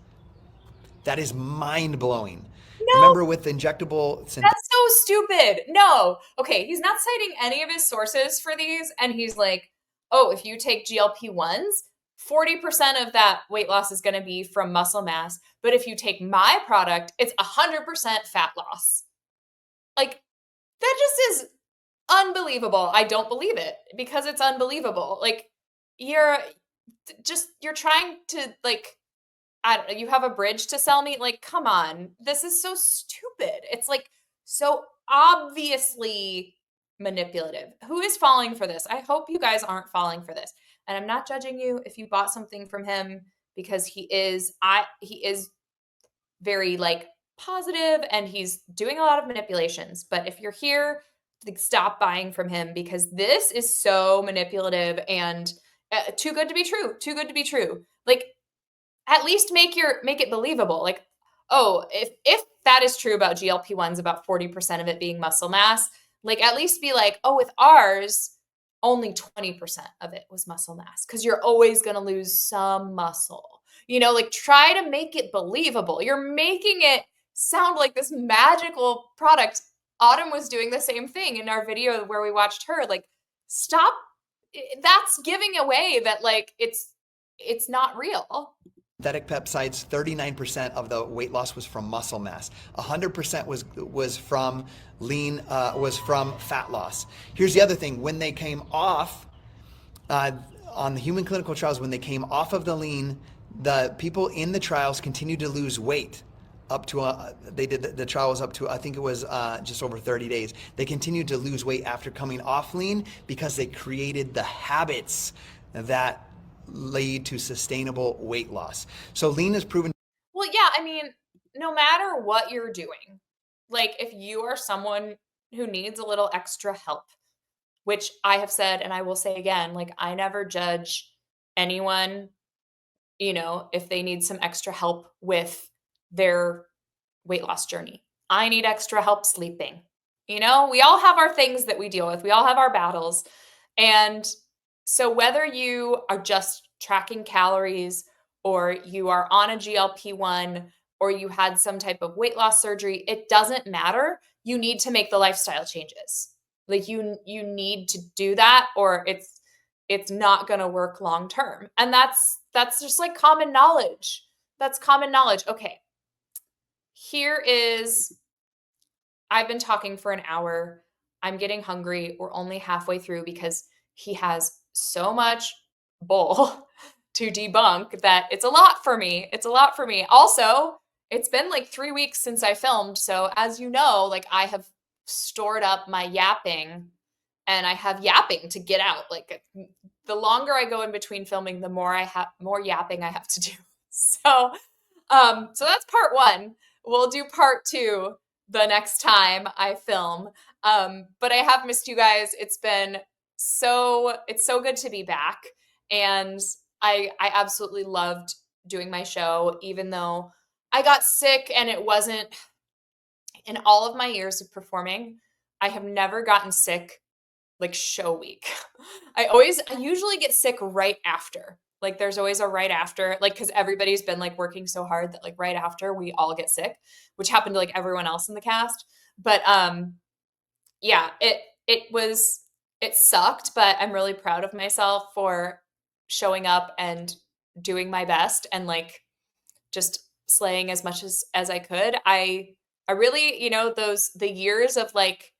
That is mind-blowing. No, remember with injectable... That's so stupid. No. Okay, he's not citing any of his sources for these, and he's like, oh, if you take GLP-1s, 40% of that weight loss is going to be from muscle mass. But if you take my product, it's 100% fat loss. Like, that just is unbelievable. I don't believe it because it's unbelievable. Like, you're trying to, like, I don't know, you have a bridge to sell me? Like, come on. This is so stupid. It's, like, so obviously manipulative. Who is falling for this? I hope you guys aren't falling for this. And I'm not judging you if you bought something from him, because he is very, like, positive and he's doing a lot of manipulations. But if you're here, like, stop buying from him, because this is so manipulative and too good to be true. Too good to be true. Like, at least make it believable. Like, oh, if that is true about GLP-1s, about 40% of it being muscle mass, like, at least be like, oh, with ours, only 20% of it was muscle mass, because you're always going to lose some muscle. You know, like, try to make it believable. You're making it sound like this magical product. Autumn was doing the same thing in our video where we watched her. Like, stop. That's giving away that, like, it's not real. Synthetic peptides, 39% of the weight loss was from muscle mass. 100% was from lean, was from fat loss. Here's the other thing: when they came off on the human clinical trials, when they came off of the lean, the people in the trials continued to lose weight. Up to the trial was up to, I think it was just over 30 days. They continued to lose weight after coming off lean because they created the habits that lead to sustainable weight loss. So lean is proven. Well, yeah, I mean, no matter what you're doing, like, if you are someone who needs a little extra help, which I have said and I will say again, like, I never judge anyone if they need some extra help with their weight loss journey. I need extra help sleeping. We all have our things that we deal with. We all have our battles. And so whether you are just tracking calories or you are on a GLP-1 or you had some type of weight loss surgery, it doesn't matter. You need to make the lifestyle changes. Like you need to do that or it's not going to work long term. And that's just like common knowledge. That's common knowledge. Okay. I've been talking for an hour. I'm getting hungry. We're only halfway through because he has so much bull to debunk that it's a lot for me. It's a lot for me. Also, it's been like 3 weeks since I filmed. So as you know, like I have stored up my yapping and I have yapping to get out. Like the longer I go in between filming, the more yapping I have to do. So that's part one. We'll do part two the next time I film. But I have missed you guys. It's so good to be back. And I absolutely loved doing my show, even though I got sick and it wasn't in all of my years of performing. I have never gotten sick like show week. I usually get sick right after. Like there's always a right after, like, cause everybody's been like working so hard that like right after we all get sick, which happened to like everyone else in the cast. But, yeah, it sucked, but I'm really proud of myself for showing up and doing my best and like just slaying as much as I could. I really, the years of like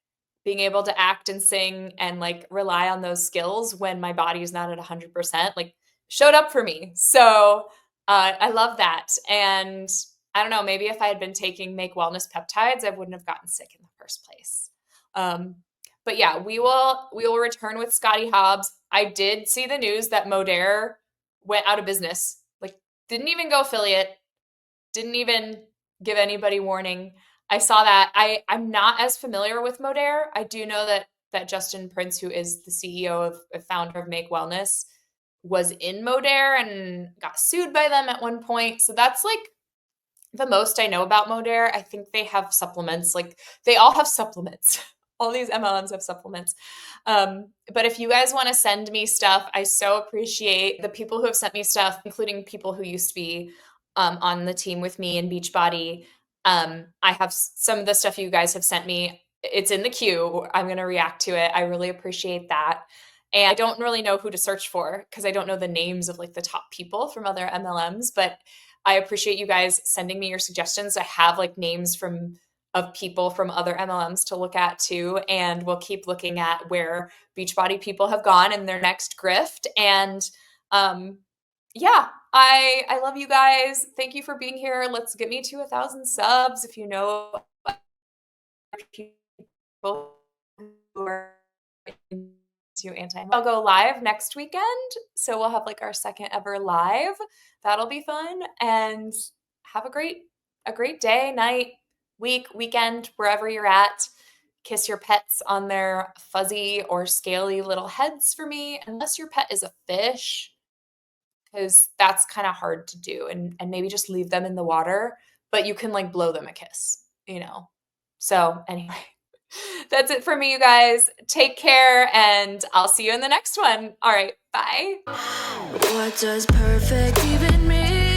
being able to act and sing and like rely on those skills when my body is not at 100%, like showed up for me. So I love that. And I don't know, maybe if I had been taking Make Wellness peptides, I wouldn't have gotten sick in the first place. But yeah, we will return with Scottie Hobbs. I did see the news that Modere went out of business. Like didn't even go affiliate, didn't even give anybody warning. I saw that. I'm not as familiar with Modere. I do know that Justin Prince, who is the CEO founder of Make Wellness, was in Modere and got sued by them at one point. So that's like the most I know about Modere. I think they have supplements. Like they all have supplements. All these MLMs have supplements. But if you guys want to send me stuff, I so appreciate the people who have sent me stuff, including people who used to be on the team with me in Beachbody. I have some of the stuff you guys have sent me. It's in the queue. I'm going to react to it. I really appreciate that. And I don't really know who to search for because I don't know the names of like the top people from other MLMs, but I appreciate you guys sending me your suggestions. I have like names of people from other MLMs to look at too. And we'll keep looking at where Beachbody people have gone in their next grift. And yeah, I love you guys. Thank you for being here. Let's get me to 1,000 subs. If you know people who are into I'll go live next weekend. So we'll have like our second ever live. That'll be fun. And have a great day, night, week, weekend, wherever you're at. Kiss your pets on their fuzzy or scaly little heads for me, unless your pet is a fish, because that's kind of hard to do. And maybe just leave them in the water, but you can like blow them a kiss, So anyway, that's it for me, you guys. Take care, and I'll see you in the next one. All right, bye. What does perfect even mean?